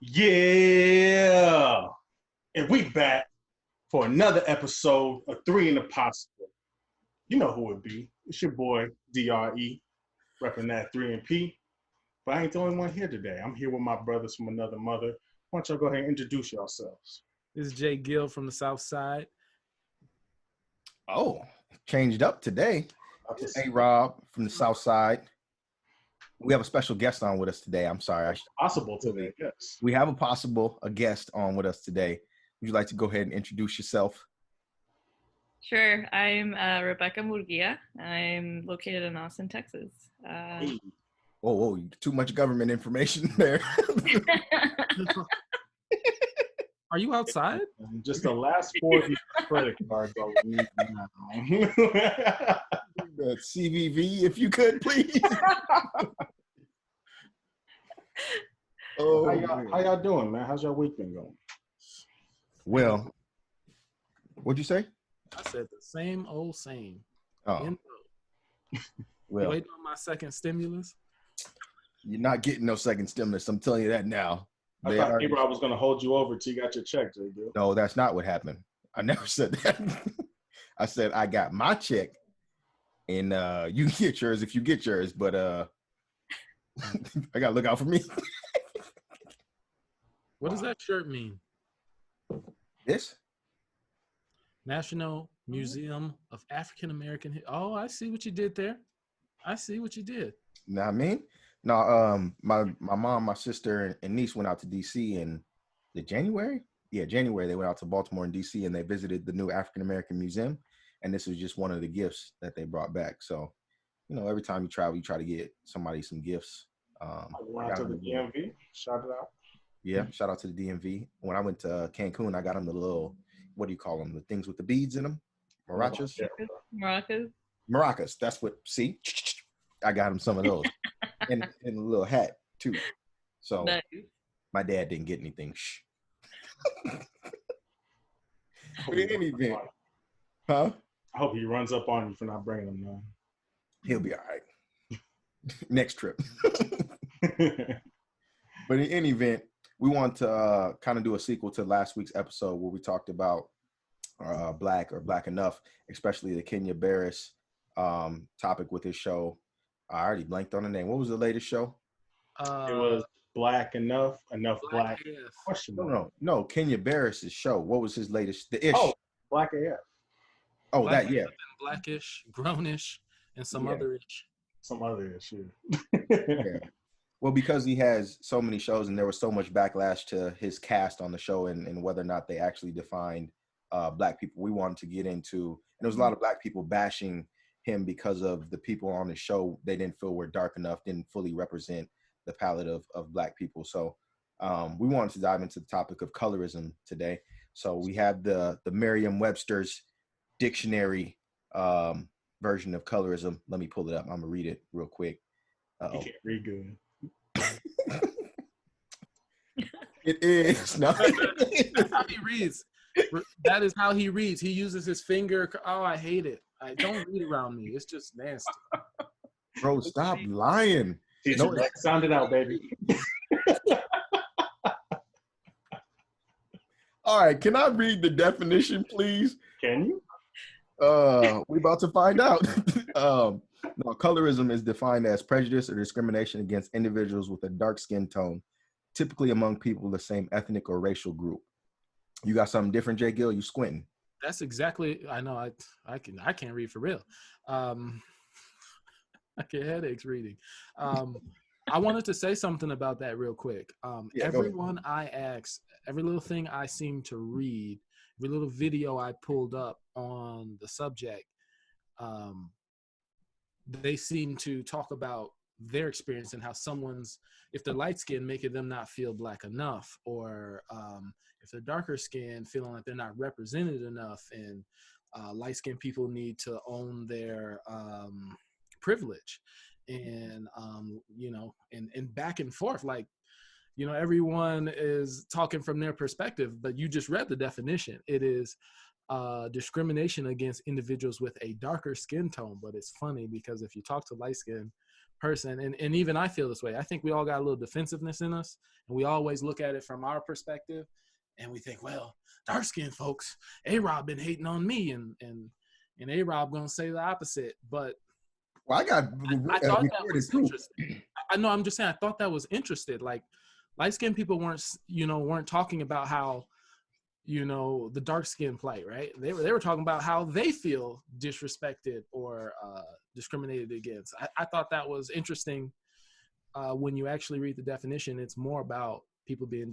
Yeah, and we back for another episode of Three in the Possible. You know who it be. It's your boy DRE, repping that 3 and P. But I ain't the only one here today. I'm here with my brothers from another mother. Why don't y'all go ahead and introduce yourselves? This is J Gil from the South Side. Oh, changed up today. It's A-Rob from the South Side. We have a special guest on with us today. I'm sorry. Possible today, yes. We have a guest on with us today. Would you like to go ahead and introduce yourself? Sure. I'm Rebeca Murguia. I'm located in Austin, Texas. Whoa, too much government information there. Are you outside? Just the last 4 of your credit cards I would need now. CVV, if you could, please. How y'all doing, man? How's your week been going? Well, what'd you say? I said the same old same. Oh. Well, waiting on my second stimulus. You're not getting no second stimulus. I'm telling you that now. I thought A-Rob was going to hold you over till you got your check, J Gil. No, that's not what happened. I never said that. I said I got my check, and you can get yours if you get yours, but I got to look out for me. What does that shirt mean? This? National Museum of African American. Oh, I see what you did there. I see what you did. Know what I mean? No, my mom, my sister, and niece went out to DC in January. Yeah, January. They went out to Baltimore and DC, and they visited the new African American Museum. And this was just one of the gifts that they brought back. So, you know, every time you travel, you try to get somebody some gifts. I went out to the DMV. Shout it out. Yeah, shout out to the DMV. When I went to Cancun, I got them the little, what do you call them? The things with the beads in them? Maracas? Maracas. That's what, see? I got him some of those. and a little hat, too. So, nice. My dad didn't get anything. Shh. But in any event. Huh? I hope he runs up on you for not bringing them, man. He'll be all right. Next trip. But in any event, we want to kind of do a sequel to last week's episode where we talked about Black or Black Enough, especially the Kenya Barris topic with his show. I already blanked on the name. What was the latest show? It was Black Enough Black. No, Kenya Barris' show. What was his latest? The ish. Oh, Black AF. Oh, Black that, yeah. Blackish, grownish, and some other ish. Some other ish, yeah. Well, because he has so many shows and there was so much backlash to his cast on the show and whether or not they actually defined Black people, we wanted to get into, and there was a lot of Black people bashing him because of the people on the show they didn't feel were dark enough, didn't fully represent the palette of Black people. So we wanted to dive into the topic of colorism today. So we have the Merriam-Webster's dictionary version of colorism. Let me pull it up. I'm gonna read it real quick. You can't read good. It is. No. That's how he reads. That is how he reads. He uses his finger. Oh, I hate it. I don't read around me. It's just nasty. Bro, stop lying. Sound it out, baby. All right, can I read the definition, please? Can you? We about to find out. No, colorism is defined as prejudice or discrimination against individuals with a dark skin tone, typically among people of the same ethnic or racial group. You got something different, J Gil? You squinting? That's exactly. I know. I can't read for real. I get headaches reading. I wanted to say something about that real quick. Everyone I asked, every little thing I seem to read, every little video I pulled up on the subject, they seem to talk about their experience and how someone's, if they're light skinned, making them not feel Black enough, or if they're darker skinned, feeling like they're not represented enough, and light skinned people need to own their privilege, and you know, and back and forth, like, you know, everyone is talking from their perspective, but you just read the definition. It is discrimination against individuals with a darker skin tone. But it's funny because if you talk to light skinned person, and even I feel this way, I think we all got a little defensiveness in us, and we always look at it from our perspective, and we think, well, dark skinned folks, A-Rob been hating on me, and A-Rob gonna say the opposite. But well, I thought that was interesting. I know, I'm just saying, I thought that was interesting. Like, light skinned people weren't talking about how, the dark skin plight, right? They were talking about how they feel disrespected or discriminated against. I thought that was interesting. When you actually read the definition, it's more about people being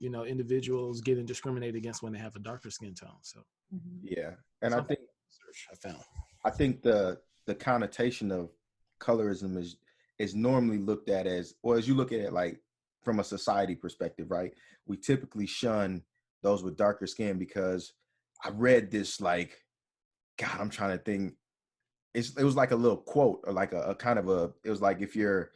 individuals getting discriminated against when they have a darker skin tone. So yeah, and I think the connotation of colorism is normally looked at as, or as you look at it, like from a society perspective, right? We typically shun those with darker skin because I read this, like, God, I'm trying to think. It was like a little quote, or like a kind of it was like, if you're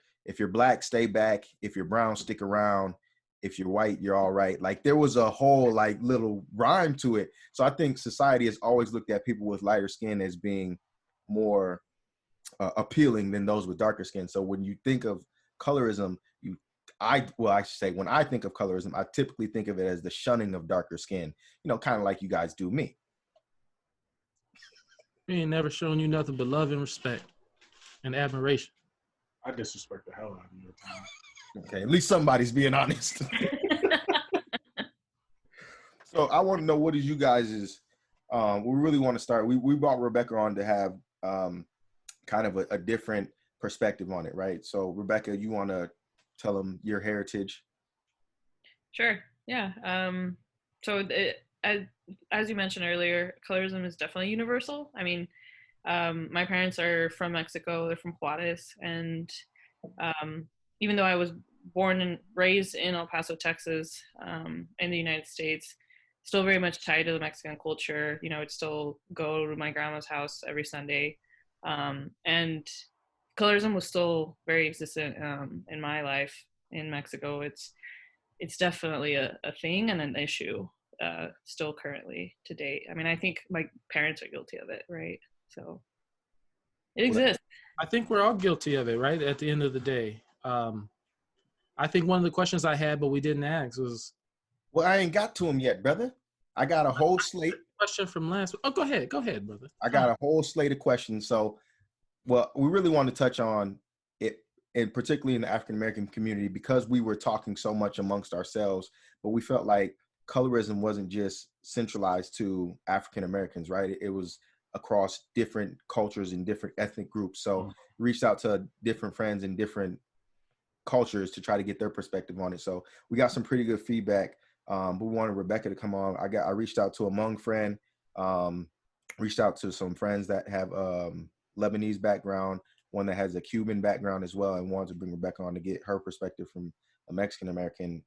black, stay back. If you're brown, stick around. If you're white, you're all right. Like, there was a whole like little rhyme to it. So I think society has always looked at people with lighter skin as being more appealing than those with darker skin. So when you think of colorism, I should say, when I think of colorism, I typically think of it as the shunning of darker skin, kind of like you guys do me. we ain't never shown you nothing but love and respect and admiration. I disrespect the hell out of you at times. Okay, at least somebody's being honest. So I want to know, what is you guys' we really want to start. We brought Rebeca on to have kind of a different perspective on it, right? So Rebeca, you want to tell them your heritage? Sure. Yeah. So as you mentioned earlier, colorism is definitely universal. I mean, my parents are from Mexico. They're from Juarez, and even though I was born and raised in El Paso, Texas, in the United States, still very much tied to the Mexican culture. I'd still go to my grandma's house every Sunday, and colorism was still very existent in my life in Mexico. It's definitely a thing and an issue still currently to date. I mean, I think my parents are guilty of it, right? So it exists. I think we're all guilty of it, right? At the end of the day. I think one of the questions I had, but we didn't ask, was... Well, I ain't got to them yet, brother. I got a whole slate. Question from last... Oh, go ahead, brother. I got a whole slate of questions. So, well, we really want to touch on it, and particularly in the African-American community, because we were talking so much amongst ourselves, but we felt like colorism wasn't just centralized to African-Americans, right? It was across different cultures and different ethnic groups. So reached out to different friends in different cultures to try to get their perspective on it. So we got some pretty good feedback. But we wanted Rebeca to come on. I reached out to a Hmong friend, reached out to some friends that have Lebanese background, one that has a Cuban background as well, and wanted to bring Rebeca on to get her perspective from a Mexican-American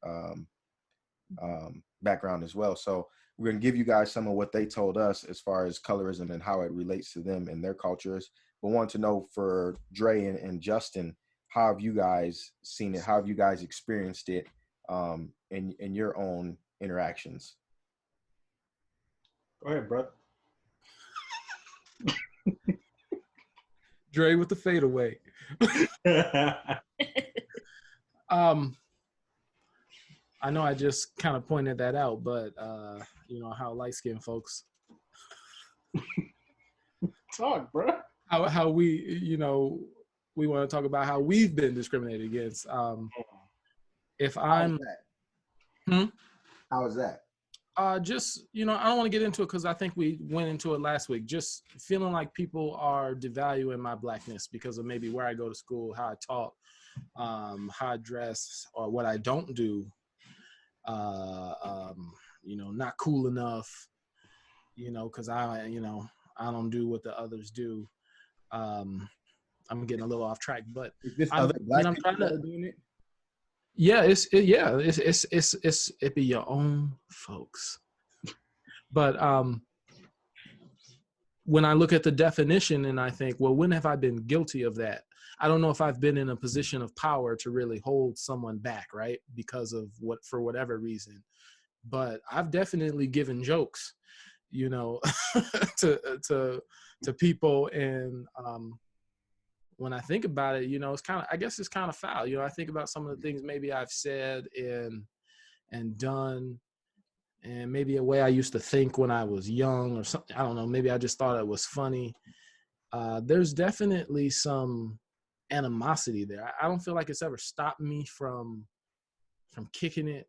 background as well. So we're going to give you guys some of what they told us as far as colorism and how it relates to them and their cultures. But want to know, for Dre and Justin, how have you guys seen it? How have you guys experienced it in your own interactions? Go ahead, bro. Dre with the fadeaway. I know I just kind of pointed that out, but how light-skinned folks talk, bro. How we, we want to talk about how we've been discriminated against. If I'm, how is that? Just, I don't want to get into it because I think we went into it last week. Just feeling like people are devaluing my blackness because of maybe where I go to school, how I talk, how I dress, or what I don't do. Not cool enough, because I don't do what the others do. I'm getting a little off track, but is this other black people that are doing it? Yeah, it be your own folks. But when I look at the definition and I think, well, when have I been guilty of that? I don't know if I've been in a position of power to really hold someone back, right? Because of for whatever reason. but I've definitely given jokes, you know, to people. And when I think about it, you know, it's kind of, I guess it's kind of foul. You know, I think about some of the things maybe I've said and done, and maybe a way I used to think when I was young or something. I don't know. Maybe I just thought it was funny. There's definitely some animosity there. I don't feel like it's ever stopped me from kicking it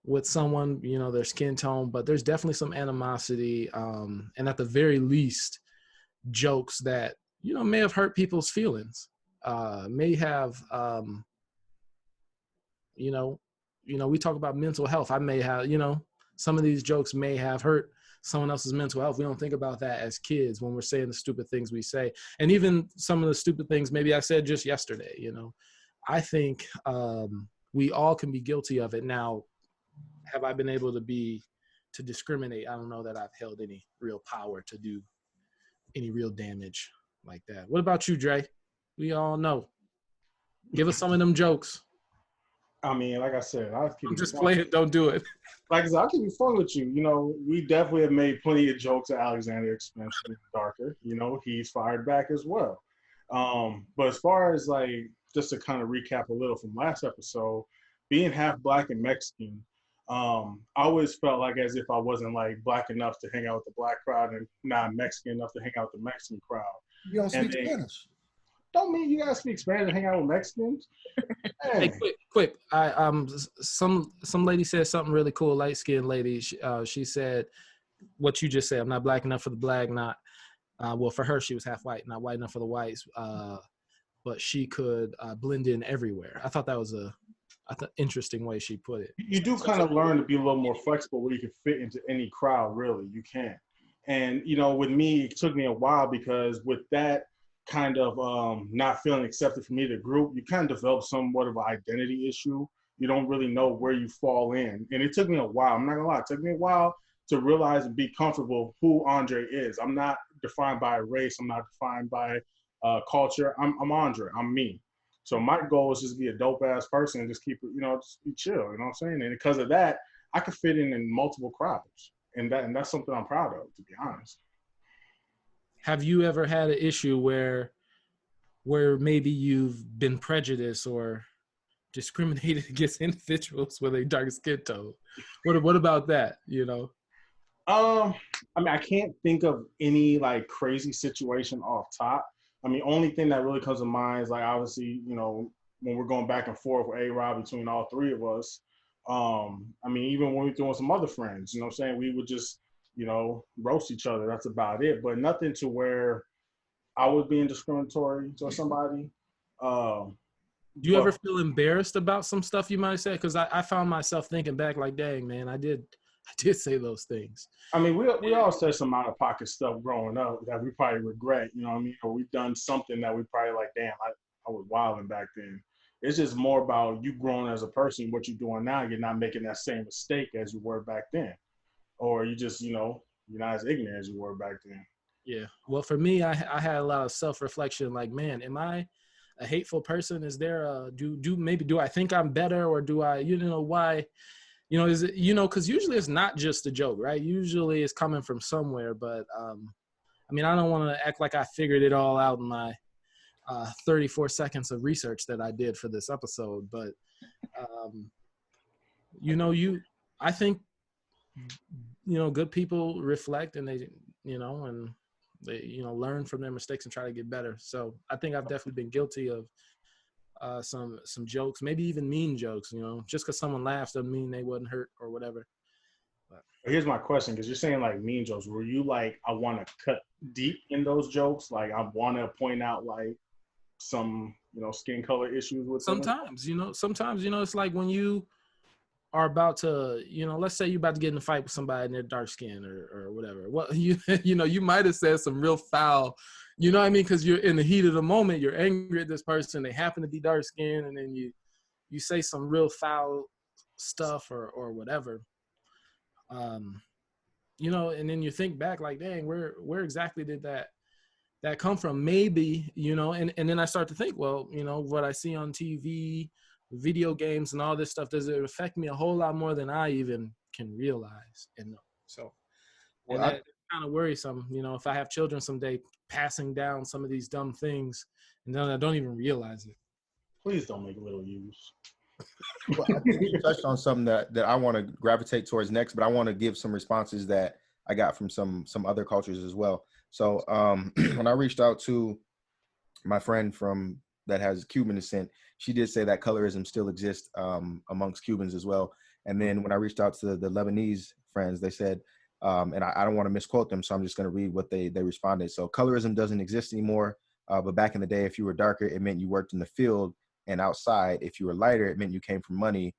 with someone, you know, their skin tone, but there's definitely some animosity. And at the very least, jokes that, you know, may have hurt people's feelings, may have, you know, we talk about mental health. I may have, you know, some of these jokes may have hurt someone else's mental health. We don't think about that as kids when we're saying the stupid things we say. And even some of the stupid things maybe I said just yesterday, you know, I think we all can be guilty of it. Now, have I been able to discriminate? I don't know that I've held any real power to do any real damage like that. What about you, Dre? We all know. Give us some of them jokes. I mean, like I said, I'm just playing. Don't do it. Like I said, I'll keep it fun with you. You know, we definitely have made plenty of jokes at Alexander expense with Darker. You know, he's fired back as well. But as far as like, just to kind of recap a little from last episode, being half black and Mexican, I always felt like as if I wasn't like black enough to hang out with the black crowd and not Mexican enough to hang out with the Mexican crowd. You don't speak Spanish. Don't mean you gotta speak Spanish to hang out with Mexicans. Hey, quick! Some lady said something really cool. Light skinned lady. She said what you just said. I'm not black enough for the black. Not well for her. She was half white, not white enough for the whites. But she could blend in everywhere. I thought that was a interesting way she put it. You do kind of learn to be a little more flexible where you can fit into any crowd. Really, you can. And you know, with me, it took me a while because with that kind of not feeling accepted from either group, you kind of develop somewhat of an identity issue. You don't really know where you fall in. And it took me a while. I'm not gonna lie, it took me a while to realize and be comfortable who Andre is. I'm not defined by race. I'm not defined by culture. I'm Andre. I'm me. So my goal is just to be a dope ass person and just keep it, you know, just be chill. You know what I'm saying? And because of that, I could fit in multiple crowds. And that's something I'm proud of, to be honest. Have you ever had an issue where maybe you've been prejudiced or discriminated against individuals with a dark skin tone? What about that, you know? I mean, I can't think of any like crazy situation off top. I mean, only thing that really comes to mind is like obviously, you know, when we're going back and forth with A-Rod between all three of us. I mean, even when we're doing some other friends, you know what I'm saying? We would just, you know, roast each other. That's about it. But nothing to where I was being discriminatory to somebody. Do you ever feel embarrassed about some stuff you might have said? Because I found myself thinking back like, dang, man, I did say those things. I mean, we all said some out of pocket stuff growing up that we probably regret, you know what I mean? Or we've done something that we probably like, damn, I was wilding back then. It's just more about you growing as a person, what you're doing now. You're not making that same mistake as you were back then. Or you just, you know, you're not as ignorant as you were back then. Yeah. Well, for me, I had a lot of self-reflection. Like, man, am I a hateful person? Is there do I think I'm better, or do I, you know, why, you know, is it, you know, because usually it's not just a joke, right? Usually it's coming from somewhere. But I mean, I don't want to act like I figured it all out in my 34 seconds of research that I did for this episode. But you know, I think, you know, good people reflect and they, you know, and they, you know, learn from their mistakes and try to get better. So I think I've definitely been guilty of some jokes, maybe even mean jokes, you know, just because someone laughs doesn't mean they wasn't hurt or whatever. But here's my question, because you're saying like mean jokes. Were you like, I want to cut deep in those jokes? Like I want to point out like some, you know, skin color issues with sometimes, you know, it's like when you are about to, you know, let's say you're about to get in a fight with somebody and they're dark skinned or whatever. Well, you know, you might have said some real foul, you know what I mean? Because you're in the heat of the moment, you're angry at this person, they happen to be dark skinned, and then you say some real foul stuff or whatever. You know, and then you think back like, dang, where exactly did that come from? Maybe, you know, and then I start to think, well, you know, what I see on TV, video games and all this stuff, does it affect me a whole lot more than I even can realize and know. So, Well, and that's kind of worrisome, you know, if I have children someday passing down some of these dumb things and then I don't even realize it. Please don't make little use. Well, I think you touched on something that I want to gravitate towards next, but I want to give some responses that I got from some other cultures as well. So when I reached out to my friend from that has Cuban descent, she did say that colorism still exists amongst Cubans as well. And then when I reached out to the Lebanese friends, they said, and I don't want to misquote them, so I'm just going to read what they responded. So colorism doesn't exist anymore, but back in the day, if you were darker, it meant you worked in the field and outside. If you were lighter, it meant you came from money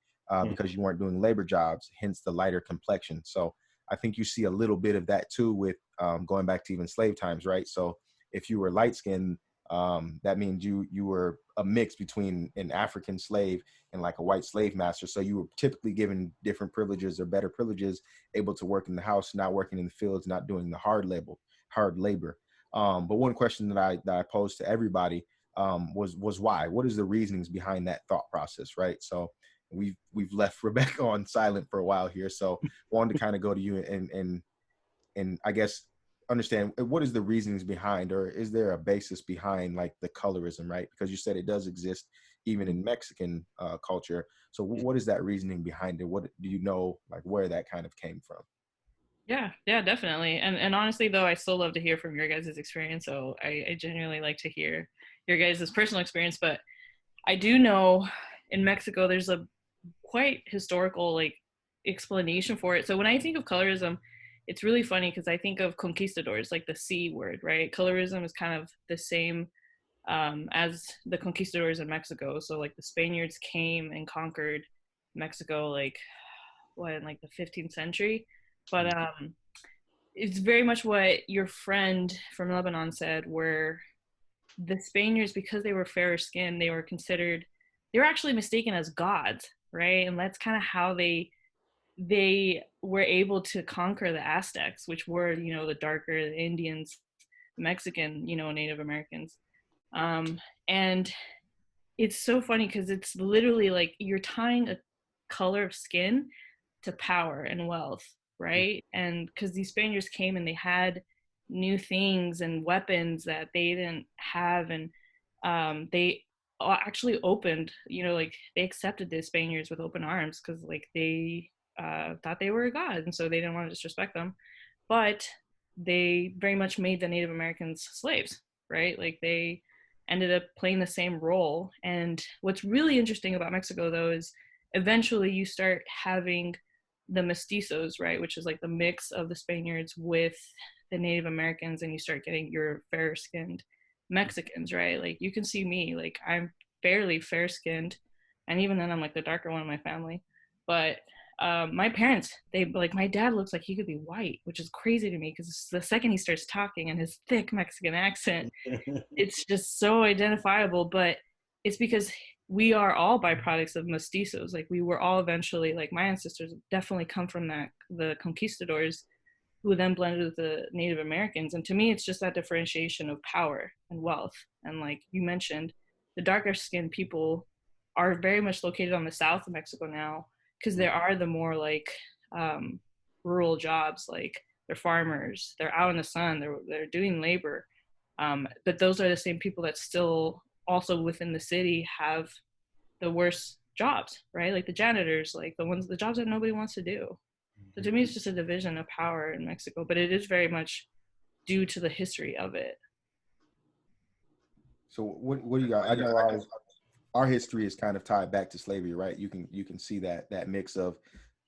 because you weren't doing labor jobs, hence the lighter complexion. So I think you see a little bit of that too with going back to even slave times, right? So if you were light skinned, that means you were a mix between an African slave and like a white slave master. So you were typically given different privileges or better privileges, able to work in the house, not working in the fields, not doing the hard labor. But one question that I posed to everybody was why? What is the reasonings behind that thought process, right? So we've left Rebecca on silent for a while here. So wanted to kind of go to you and I guess understand what is the reasonings behind, or is there a basis behind like the colorism, right? Because you said it does exist even in Mexican culture. So what is that reasoning behind it? What do you know, like where that kind of came from? Yeah, definitely. And honestly, though, I still love to hear from your guys' experience. So I genuinely like to hear your guys' personal experience. But I do know in Mexico, there's a quite historical like explanation for it. So when I think of colorism, it's really funny because I think of conquistadors, like the C word, right? Colorism is kind of the same as the conquistadors in Mexico. So like the Spaniards came and conquered Mexico, like what in like the 15th century. But it's very much what your friend from Lebanon said, where the Spaniards, because they were fairer skinned, they were actually mistaken as gods, right? And that's kind of how they were able to conquer the Aztecs, which were, you know, the darker the Indians, Mexican, you know, Native Americans. And it's so funny because it's literally like you're tying a color of skin to power and wealth, right? And because these Spaniards came and they had new things and weapons that they didn't have, and they actually opened, you know, like they accepted the Spaniards with open arms because like they thought they were a god, and so they didn't want to disrespect them, but they very much made the Native Americans slaves, right? Like they ended up playing the same role. And what's really interesting about Mexico, though, is eventually you start having the mestizos, right, which is like the mix of the Spaniards with the Native Americans, and you start getting your fair skinned Mexicans, right? Like you can see me, like I'm fairly fair skinned, and even then I'm like the darker one in my family. But my parents, they like my dad looks like he could be white, which is crazy to me because the second he starts talking and his thick Mexican accent, it's just so identifiable. But it's because we are all byproducts of mestizos. Like we were all eventually, like my ancestors definitely come from that, the conquistadors, who then blended with the Native Americans. And to me, it's just that differentiation of power and wealth. And like you mentioned, the darker skinned people are very much located on the south of Mexico now because there are the more like rural jobs, like they're farmers, they're out in the sun, they're doing labor. But those are the same people that still also within the city have the worst jobs, right? Like the janitors, like the jobs that nobody wants to do. So to me, it's just a division of power in Mexico, but it is very much due to the history of it. So what do you got? I know our history is kind of tied back to slavery, right? You can see that mix of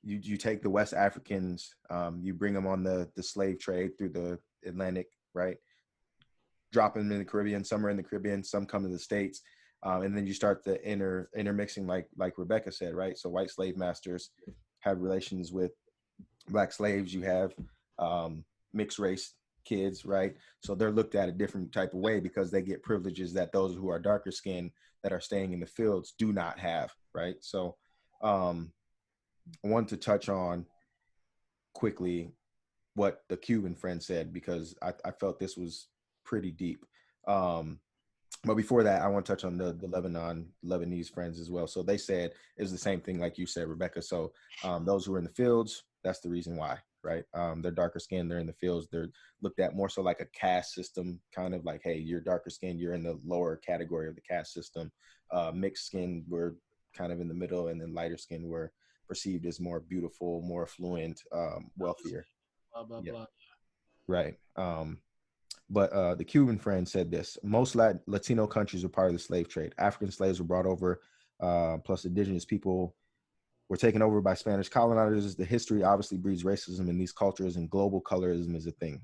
you take the West Africans, you bring them on the slave trade through the Atlantic, right? Drop them in the Caribbean. Some are in the Caribbean, some come to the States, and then you start the intermixing, like Rebecca said, right? So white slave masters have relations with Black slaves. You have mixed race kids, right? So they're looked at a different type of way because they get privileges that those who are darker skinned that are staying in the fields do not have, right? So I want to touch on quickly what the Cuban friend said because I felt this was pretty deep. But before that, I want to touch on the Lebanese friends as well. So they said it was the same thing like you said, Rebecca. So those who are in the fields That's the reason why, right? They're darker skinned, they're in the fields, they're looked at more so like a caste system, kind of like, hey, you're darker skinned, you're in the lower category of the caste system. Mixed skin, we're kind of in the middle, and then lighter skin, we're perceived as more beautiful, more affluent, wealthier. Blah blah Yeah, blah. right. But the Cuban friend said this: most Latino countries were part of the slave trade. African slaves were brought over, plus indigenous people were taken over by Spanish colonizers. The history obviously breeds racism in these cultures, and global colorism is a thing.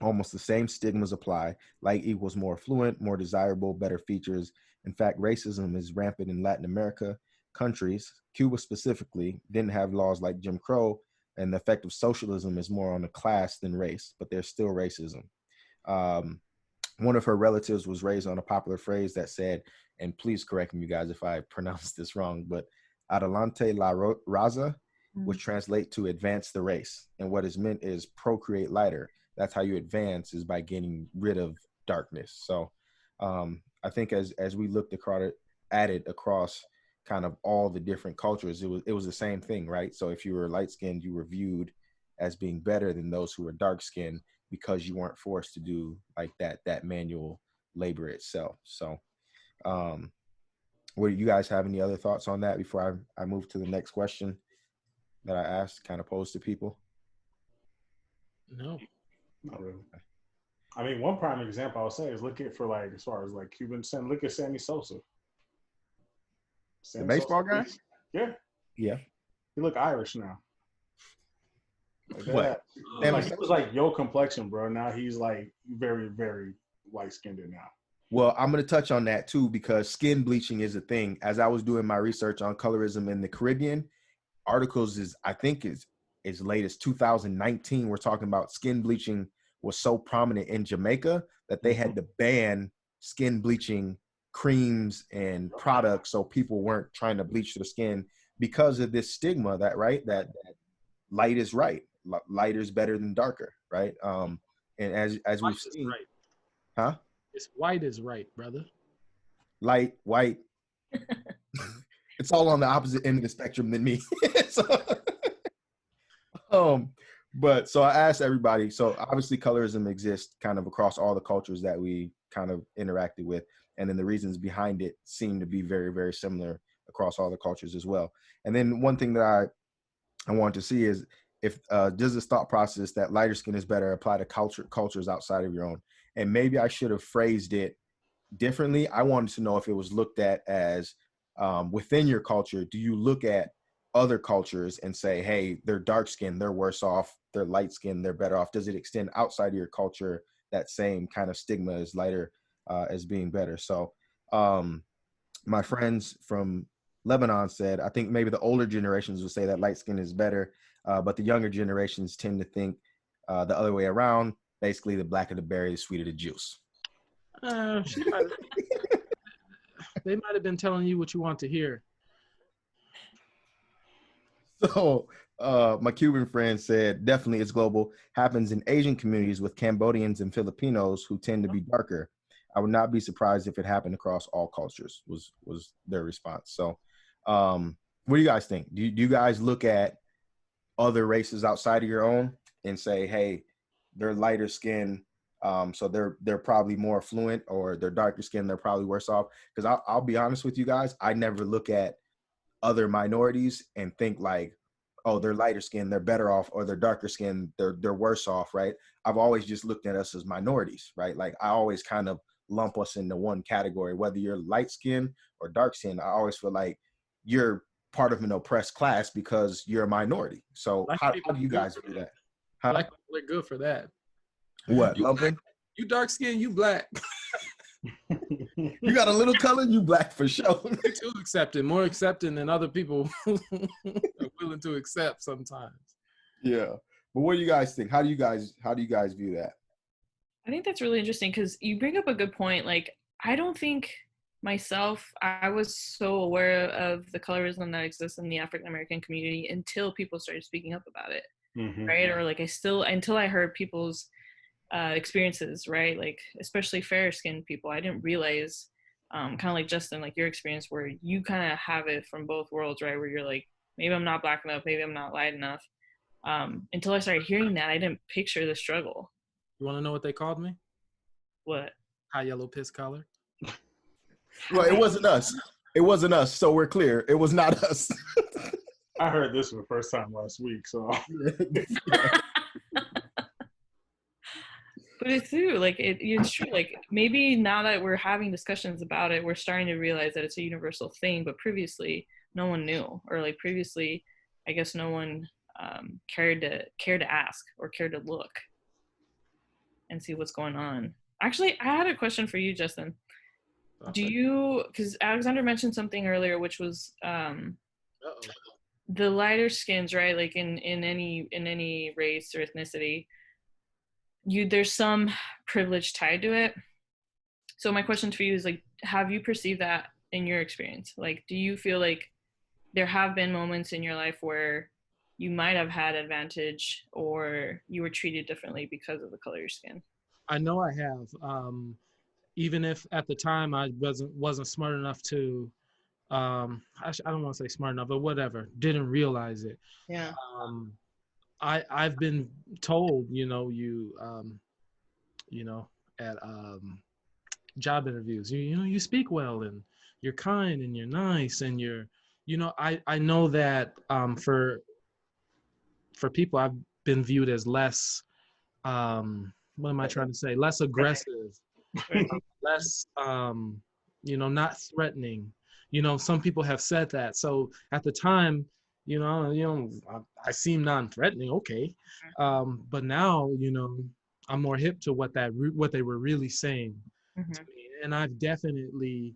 Almost the same stigmas apply. Light equals more affluent, more desirable, better features. In fact, racism is rampant in Latin America countries. Cuba specifically didn't have laws like Jim Crow, and the effect of socialism is more on the class than race, but there's still racism. Um, One of her relatives was raised on a popular phrase that said, and please correct me, you guys, if I pronounce this wrong, but adelante la raza, which translate to advance the race. And what is meant is procreate lighter. That's how you advance, is by getting rid of darkness. So I think as we looked at it across kind of all the different cultures, it was the same thing, right? So if you were light skinned, you were viewed as being better than those who were dark skinned, because you weren't forced to do like that manual labor itself. So what do you guys have any other thoughts on that before I move to the next question that I asked, kind of posed to people? No. Not really. I mean, one prime example I would say is look at for like as far as like Cuban Sam. Look at Sammy Sosa. The baseball guy? Yeah, Yeah. he look Irish now. Like that. What? Like he was like your complexion, bro. Now he's like very, very light skinned now. Well, I'm going to touch on that too, because skin bleaching is a thing. As I was doing my research on colorism in the Caribbean, articles I think is as late as 2019. We're talking about skin bleaching was so prominent in Jamaica that they had to ban skin bleaching creams and products, so people weren't trying to bleach their skin because of this stigma that light is right, lighter is better than darker, right? And as we've seen, right. Huh? It's white is right, brother. Light, white. It's all on the opposite end of the spectrum than me. But so I asked everybody. So obviously colorism exists kind of across all the cultures that we kind of interacted with. And then the reasons behind it seem to be very, very similar across all the cultures as well. And then one thing that I want to see is if does this thought process that lighter skin is better apply to cultures outside of your own? And maybe I should have phrased it differently. I wanted to know if it was looked at as within your culture. Do you look at other cultures and say, hey, they're dark skinned, they're worse off, they're light skinned, they're better off? Does it extend outside of your culture, that same kind of stigma as lighter as being better? So my friends from Lebanon said, I think maybe the older generations would say that light skin is better, but the younger generations tend to think the other way around. Basically, the blacker the berry, the sweeter the juice. They might have been telling you what you want to hear. So my Cuban friend said, definitely it's global. Happens in Asian communities with Cambodians and Filipinos who tend to be darker. I would not be surprised if it happened across all cultures, was their response. So what do you guys think? Do you guys look at other races outside of your own and say, hey, they're lighter skin, so they're probably more affluent, or they're darker skin, they're probably worse off? Because I'll be honest with you guys, I never look at other minorities and think like, oh, they're lighter skin, they're better off, or they're darker skin, they're worse off, right? I've always just looked at us as minorities, right? Like I always kind of lump us into one category, whether you're light skin or dark skin. I always feel like you're part of an oppressed class because you're a minority. So how do you guys do that? Huh? Black people are good for that. What, lumping? You dark skin, you black. You got a little color, you black for sure. You're too accepting, more accepting than other people are willing to accept sometimes. Yeah. But what do you guys think? How do you guys view that? I think that's really interesting because you bring up a good point. Like, I don't think myself, I was so aware of the colorism that exists in the African American community until people started speaking up about it, right? Or like until I heard people's experiences, right? Like, especially fair skinned people, I didn't realize, kind of like Justin, like your experience where you kind of have it from both worlds, right? Where you're like, maybe I'm not black enough, maybe I'm not light enough. Until I started hearing that, I didn't picture the struggle. You want to know what they called me? What? High yellow piss collar. Well, it wasn't us. It wasn't us. So we're clear. It was not us. I heard this for the first time last week, so. But it's true. Like it's true. Like maybe now that we're having discussions about it, we're starting to realize that it's a universal thing. But previously, no one knew, or like previously, I guess no one cared to ask or cared to look and see what's going on. Actually, I had a question for you, Justin. Do you? Because Alexander mentioned something earlier, which was the lighter skins, right? Like in any race or ethnicity, there's some privilege tied to it. So my question for you is like, have you perceived that in your experience? Like, do you feel like there have been moments in your life where you might have had advantage or you were treated differently because of the color of your skin? I know I have. Even if at the time I wasn't smart enough to, I don't want to say smart enough, but whatever, didn't realize it. Yeah. I've been told, at job interviews, you speak well and you're kind and you're nice and I know that for people I've been viewed as less, what am I trying to say? Less aggressive, less, not threatening. Some people have said that. So at the time, I seem non-threatening. Okay. But now, I'm more hip to what they were really saying to me. And I've definitely,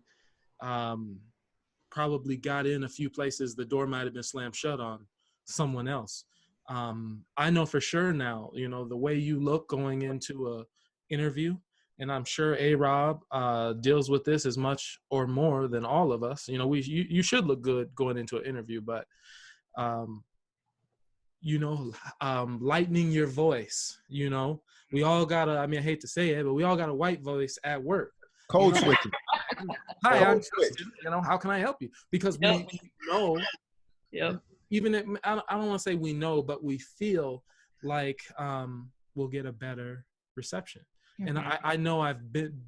probably got in a few places the door might have been slammed shut on someone else. I know for sure now, the way you look going into a interview, and I'm sure A-Rob deals with this as much or more than all of us. You should look good going into an interview, but lightening your voice. We all got I hate to say it, but we all got a white voice at work. Code switching. Hi, I'm Justin. How can I help you? Because we know. Yep. Even if, I don't want to say we know, but we feel like we'll get a better reception. And I know I've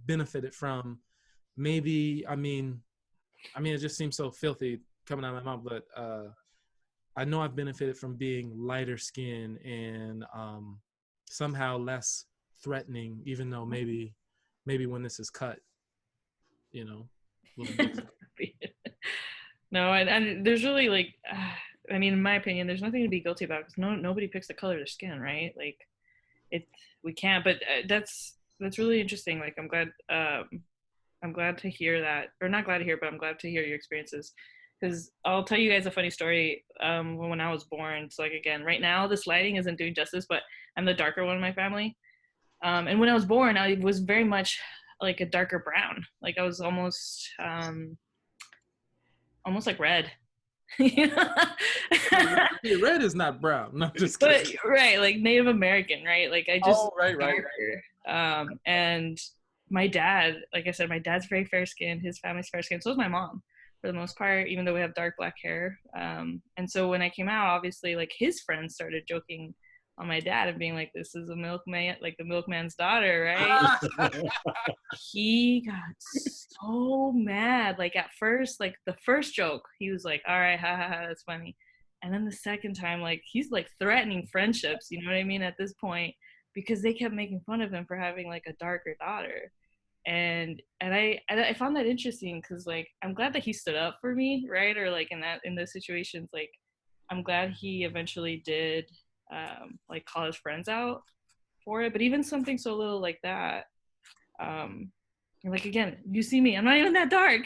benefited from maybe, it just seems so filthy coming out of my mouth, but I know I've benefited from being lighter skinned and somehow less threatening, even though maybe when this is cut, No, and there's really like, in my opinion, there's nothing to be guilty about because nobody picks the color of their skin, right? Like, we can't. But that's really interesting. Like, I'm glad to hear that, or not glad to hear, but I'm glad to hear your experiences. Because I'll tell you guys a funny story. When I was born, so like again, right now this lighting isn't doing justice, but I'm the darker one in my family. And when I was born, I was very much like a darker brown. Like I was almost like red. Red is not brown. No, just kidding. But right, like Native American, right? Like I just right. And my dad, like I said, my dad's very fair skinned. His family's fair skinned. So is my mom, for the most part, even though we have dark black hair. And so when I came out, obviously, like his friends started joking on my dad and being like, "This is a milkman, like the milkman's daughter," right? He got so mad. Like at first, like the first joke, he was like, "All right, ha ha ha, that's funny." And then the second time, like he's like threatening friendships, you know what I mean, at this point, because they kept making fun of him for having like a darker daughter. And I found that interesting because like I'm glad that he stood up for me, right? Or like in those situations, like I'm glad he eventually did like call his friends out for it. But even something so little like that, like again, you see me, I'm not even that dark,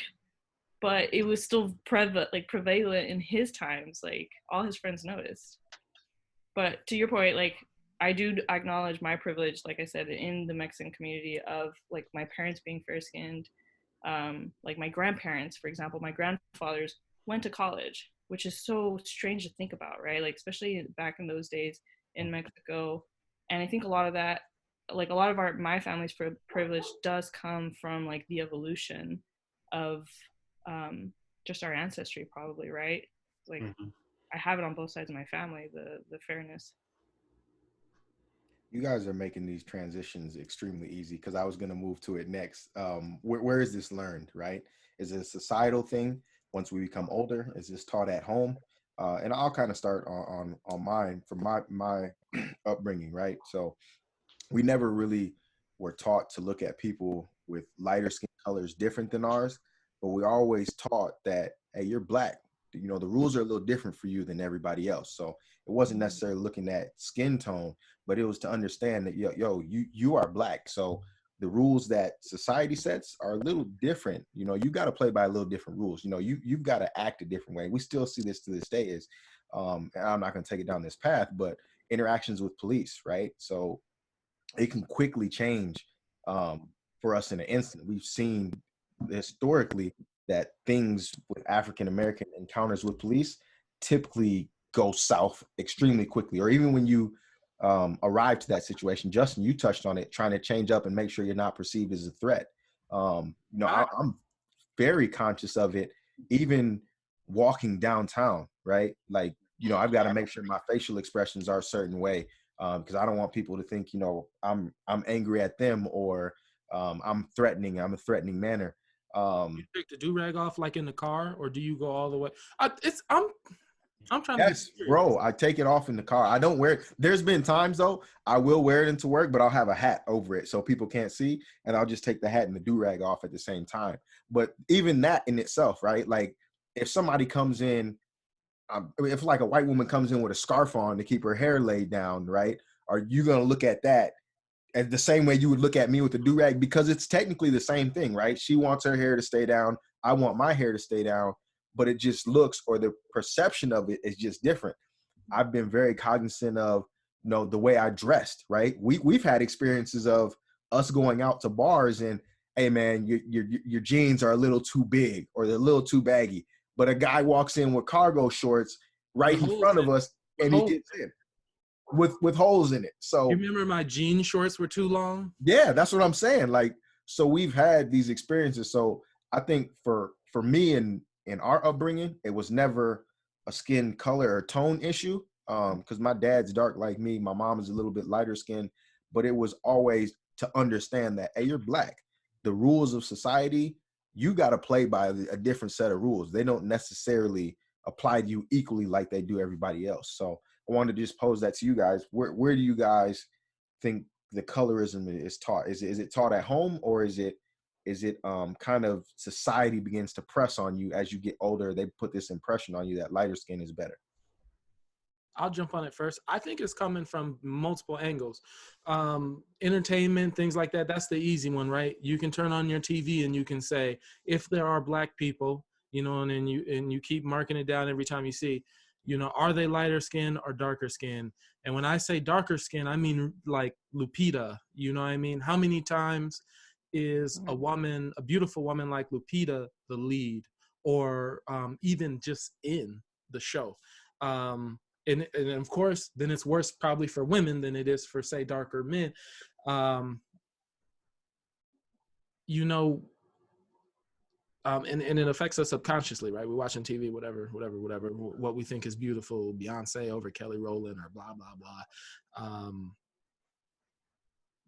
but it was still prevalent in his times. Like all his friends noticed. But to your point, like I do acknowledge my privilege, like I said, in the Mexican community of like my parents being fair skinned. Like my grandparents, for example, my grandfathers went to college, which is so strange to think about, right? Like especially back in those days in Mexico. And I think a lot of that, like a lot of my family's privilege does come from like the evolution of just our ancestry, probably, right? Like I have it on both sides of my family, the fairness. You guys are making these transitions extremely easy because I was going to move to it next. Where is this learned, right? Is it a societal thing once we become older? Is this taught at home? And I'll kind of start on mine from my upbringing, right? So we never really were taught to look at people with lighter skin colors different than ours, but we always taught that, hey, you're black. You know, the rules are a little different for you than everybody else. So it wasn't necessarily looking at skin tone, but it was to understand that you are black. So the rules that society sets are a little different. You know, you got to play by a little different rules. You know, you've got to act a different way. We still see this to this day is, and I'm not going to take it down this path, but interactions with police, right? So it can quickly change for us in an instant. We've seen historically that things with African American encounters with police typically go south extremely quickly, or even when you arrive to that situation. Justin, you touched on it, trying to change up and make sure you're not perceived as a threat. I'm very conscious of it, even walking downtown, right? Like, I've got to make sure my facial expressions are a certain way because I don't want people to think, I'm angry at them or I'm a threatening manner. You take the do-rag off like in the car, or do you go all the way? I'm trying to be Yes, serious. bro. I take it off in the car. I don't wear it. There's been times though, I will wear it into work, but I'll have a hat over it so people can't see, and I'll just take the hat and the do-rag off at the same time. But even that in itself, right? Like if somebody comes in, if like a white woman comes in with a scarf on to keep her hair laid down, right? Are you gonna look at that and the same way you would look at me with the do-rag? Because it's technically the same thing, right? She wants her hair to stay down. I want my hair to stay down, but it just looks, or the perception of it is just different. I've been very cognizant of, the way I dressed, right? We've had experiences of us going out to bars and, hey man, your jeans are a little too big or they're a little too baggy. But a guy walks in with cargo shorts right in front of us and he gets in with holes in it. You So remember my jean shorts were too long? yeah, that's what I'm saying. Like, so we've had these experiences. So I think for me and in our upbringing, it was never a skin color or tone issue. Because my dad's dark like me, my mom is a little bit lighter skinned, but it was always to understand that, hey, you're black. The rules of society, you got to play by a different set of rules. They don't necessarily apply to you equally like they do everybody else. So I wanted to just pose that to you guys. Where do you guys think the colorism is taught? Is it taught at home, or is it kind of society begins to press on you as you get older? They put this impression on you that lighter skin is better. I'll jump on it first. I think it's coming from multiple angles. Entertainment, things like that. That's the easy one, right? You can turn on your TV and you can say, if there are black people, and then you keep marking it down every time you see, are they lighter skin or darker skin? And when I say darker skin, I mean like Lupita. You know what I mean? How many times is a beautiful woman like Lupita, the lead, or even just in the show? And of course, then it's worse probably for women than it is for, say, darker men. And it affects us subconsciously, right? We're watching TV, whatever, what we think is beautiful, Beyonce over Kelly Rowland or blah, blah, blah.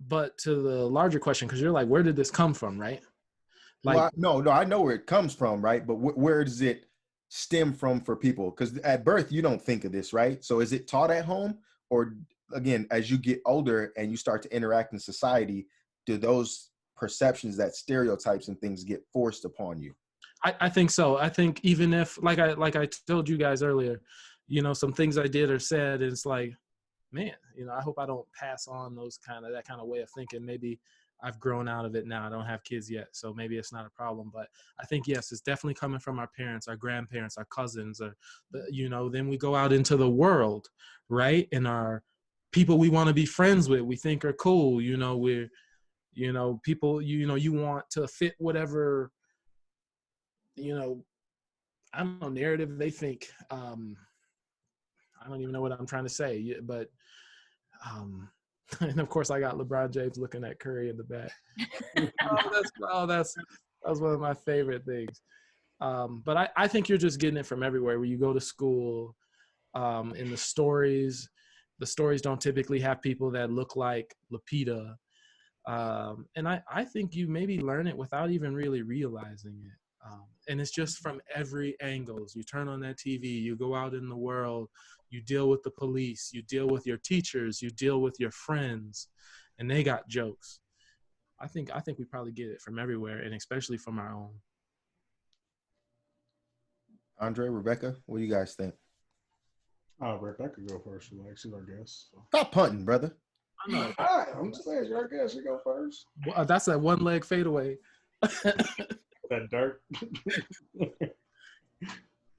But to the larger question, because you're like, where did this come from, right? Like, well, no, I know where it comes from, right? But where does it stem from for people? Because at birth, you don't think of this, right? So is it taught at home? Or again, as you get older and you start to interact in society, do those perceptions, that stereotypes and things get forced upon you? I think so. I think even if, like I told you guys earlier, some things I did or said, it's like, man, I hope I don't pass on that kind of way of thinking. Maybe I've grown out of it now. I don't have kids yet, so maybe it's not a problem. But I think, yes, it's definitely coming from our parents, our grandparents, our cousins, or then we go out into the world, right? And our people we want to be friends with, we think are cool. We're, people, you want to fit whatever, I don't know, narrative they think. I don't even know what I'm trying to say, but and of course I got LeBron James looking at Curry in the back. That's one of my favorite things. But I think you're just getting it from everywhere. Where you go to school, in the stories, The stories don't typically have people that look like Lupita. And I think you maybe learn it without even really realizing it. And it's just from every angles. You turn on that TV, you go out in the world, you deal with the police, you deal with your teachers, you deal with your friends, and they got jokes. I think we probably get it from everywhere, and especially from our own. Andre, Rebecca, what do you guys think? Rebecca go first. She's our guest. So. Stop punting, brother. I know. All right, I'm just saying, she's our guest. She go first. Well, that's that one leg fadeaway. That dirt.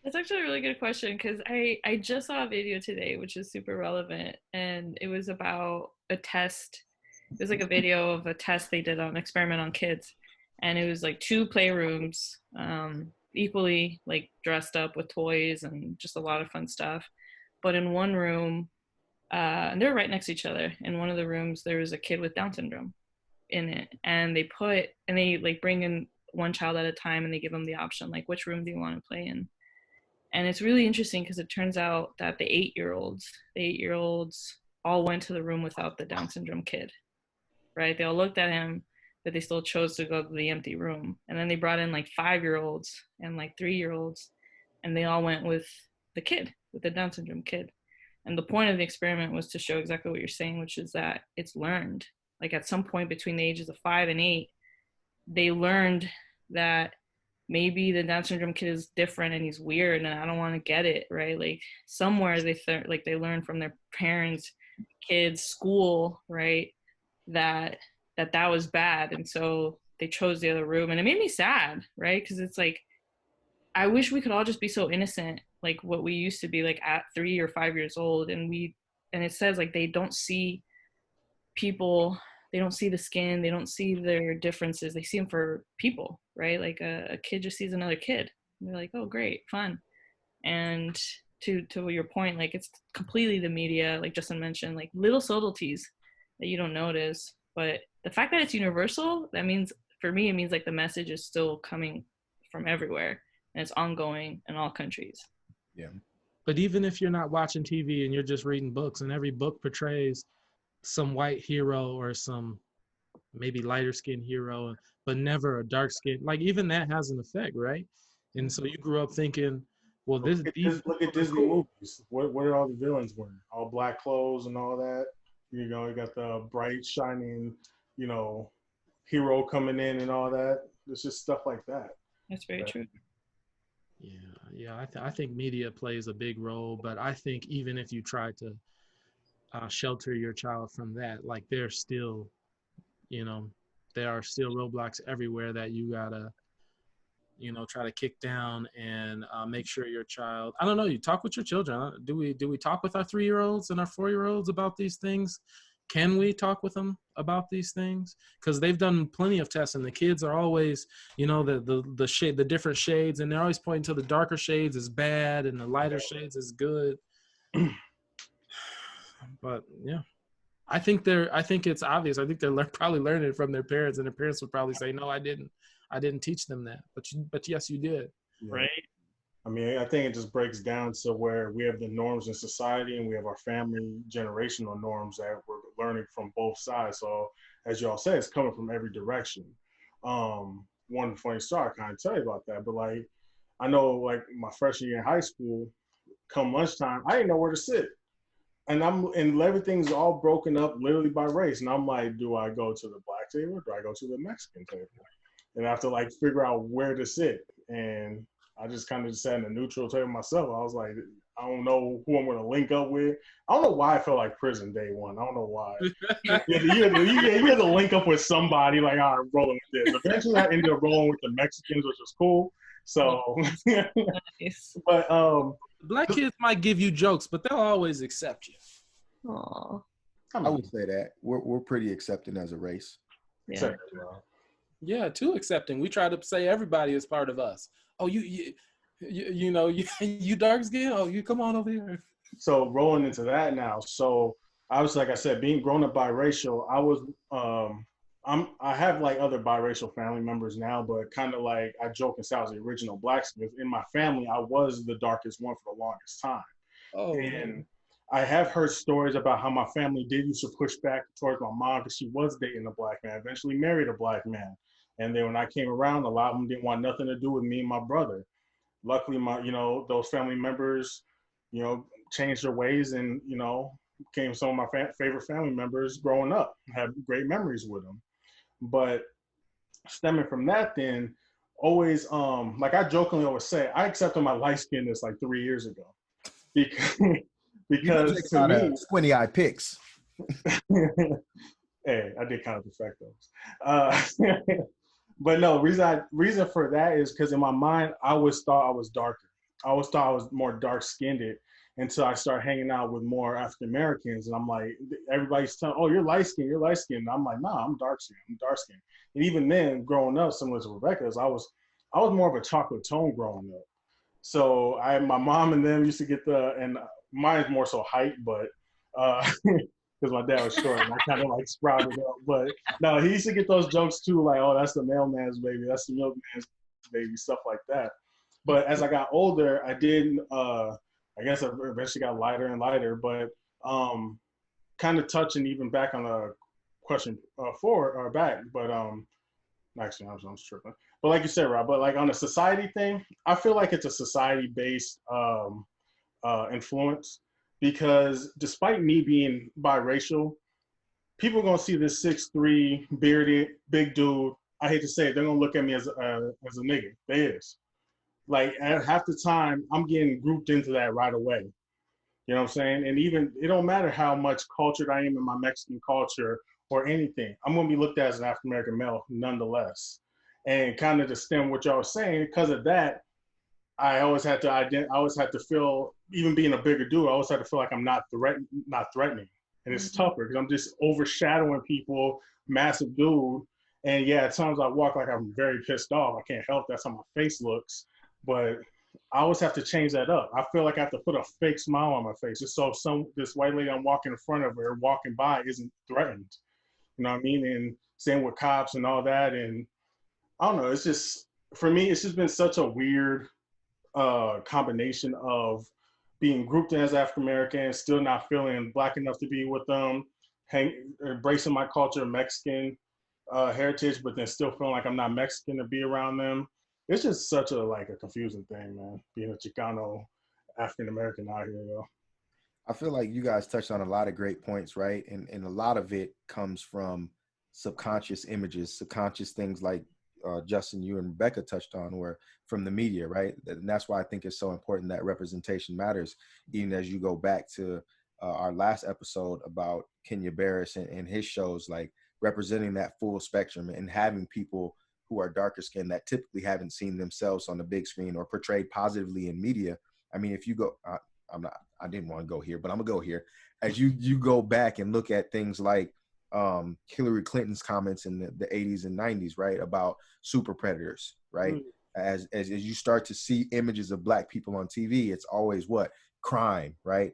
That's actually a really good question because I just saw a video today, which is super relevant, and it was about a test. It was like a video of a test they did on an experiment on kids, and it was like 2 playrooms, equally like dressed up with toys and just a lot of fun stuff. But in one room, and they're right next to each other. In one of the rooms, there was a kid with Down syndrome in it, and they like bring in one child at a time, and they give them the option, like, which room do you want to play in? And it's really interesting because it turns out that the 8-year-olds all went to the room without the Down syndrome kid, right? They all looked at him, but they still chose to go to the empty room. And then they brought in like 5-year-olds and like 3-year-olds, and they all went with the kid, with the Down syndrome kid. And the point of the experiment was to show exactly what you're saying, which is that it's learned. Like at some point between the ages of 5 and 8, they learned that maybe the Down syndrome kid is different and he's weird and I don't want to get it, right? Like somewhere they learn from their parents, kids, school, right? That was bad. And so they chose the other room, and it made me sad, right? Because it's like, I wish we could all just be so innocent, like what we used to be, like at 3 or 5 years old. And it says like they don't see people, they don't see the skin, they don't see their differences, they see them for people, right? Like a kid just sees another kid, and they're like, oh great, fun. And to your point, like it's completely the media, like Justin mentioned, like little subtleties that you don't notice. But the fact that it's universal, that means, for me, it means like the message is still coming from everywhere, and it's ongoing in all countries. Yeah. But even if you're not watching TV and you're just reading books, and every book portrays some white hero or some maybe lighter skinned hero, but never a dark skin, like even that has an effect, right? And so you grew up thinking, well, look at Disney movies. What are all the villains wearing? All black clothes and all that. You know, you got the bright, shining, you know, hero coming in and all that. It's just stuff like that. That's very true. Yeah. I think media plays a big role, but I think even if you try to shelter your child from that, like there's still, you know, there are still roadblocks everywhere that you gotta, you know, try to kick down and make sure your child, I don't know, you talk with your children. Do we talk with our 3-year-olds and our 4-year-olds about these things? Can we talk with them about these things? Because they've done plenty of tests, and the kids are always, you know, the shade, the different shades, and they're always pointing to the darker shades is bad and the lighter shades is good. But yeah, I think it's obvious. I think they're probably learning it from their parents, and their parents would probably say, "No, I didn't teach them that." But yes, you did. Yeah. Right. I mean, I think it just breaks down to where we have the norms in society, and we have our family generational norms that we're learning from both sides. So as y'all said, it's coming from every direction. One funny story, I can't tell you about that, but like, I know like my freshman year in high school, come lunchtime, I didn't know where to sit. And everything's all broken up literally by race. And I'm like, do I go to the black table or do I go to the Mexican table? And I have to like figure out where to sit. And I just kind of just sat in a neutral table myself. I was like, I don't know who I'm going to link up with. I don't know why I felt like prison day one. I don't know why. You had to link up with somebody, like, all right, rolling with this. Eventually, I ended up rolling with the Mexicans, which was cool. So, Nice. But black kids might give you jokes, but they'll always accept you. Aww. I would say that we're pretty accepting as a race. Yeah. Yeah, too accepting. We try to say everybody is part of us. Oh, you know, you dark skin. Oh, you come on over here. So rolling into that now. So I was, like I said, being grown up biracial, I was I have like other biracial family members now, but kind of like I joke and say I was the original blacksmith. In my family, I was the darkest one for the longest time. Oh, and I have heard stories about how my family did used to push back towards my mom because she was dating a black man, eventually married a black man. And then when I came around, a lot of them didn't want nothing to do with me and my brother. Luckily, those family members, changed their ways and, became some of my favorite family members growing up. Had great memories with them. But stemming from that, then always, like I jokingly always say, I accepted my light skinness like 3 years ago because You do because take to out me, squinty eye pics. hey, I did kind of perfect those. But no, reason for that is because in my mind, I always thought I was darker. I always thought I was more dark skinned until I started hanging out with more African Americans, and I'm like, everybody's telling, "Oh, you're light skinned, you're light skinned." I'm like, "Nah, I'm dark skinned. I'm dark skinned." And even then, growing up, similar to Rebecca's, I was more of a chocolate tone growing up. So my mom and them used to get and mine's more so height, but because my dad was short and I kind of like sprouted up. But no, he used to get those jokes too, like, oh, that's the mailman's baby, that's the milkman's baby, stuff like that. But as I got older, I did, I guess I eventually got lighter and lighter, but kind of touching even back on the question forward or back, but actually, I'm tripping. But like you said, Rob, but like on a society thing, I feel like it's a society-based influence because despite me being biracial, people are gonna see this 6'3", bearded, big dude. I hate to say it, they're gonna look at me as a nigga. They is. Like at half the time, I'm getting grouped into that right away. You know what I'm saying? And even it don't matter how much cultured I am in my Mexican culture or anything, I'm gonna be looked at as an African American male nonetheless. And kind of to stem what y'all was saying, because of that, I always had to feel, even being a bigger dude, I always had to feel like I'm not threatening. And it's tougher because I'm just overshadowing people, massive dude. And yeah, at times I walk like I'm very pissed off. I can't help that's how my face looks. But I always have to change that up. I feel like I have to put a fake smile on my face just so this white lady I'm walking in front of her, walking by, isn't threatened. You know what I mean? And same with cops and all that. And I don't know. It's just, for me, it's just been such a weird combination of being grouped in as African American, still not feeling black enough to be with them, embracing my culture, Mexican heritage, but then still feeling like I'm not Mexican to be around them. It's just such a confusing thing, man. Being a Chicano African American out here, yo. I feel like you guys touched on a lot of great points, right? And a lot of it comes from subconscious images, subconscious things like Justin, you and Rebecca touched on, or from the media, right? And that's why I think it's so important that representation matters. Even as you go back to our last episode about Kenya Barris and his shows, like representing that full spectrum and having people who are darker skinned that typically haven't seen themselves on the big screen or portrayed positively in media. I mean, if you go, I didn't want to go here, but I'm gonna go here. As you go back and look at things like Hillary Clinton's comments in the 80s and 90s, right, about super predators, right? As you start to see images of black people on TV, it's always what? Crime, right?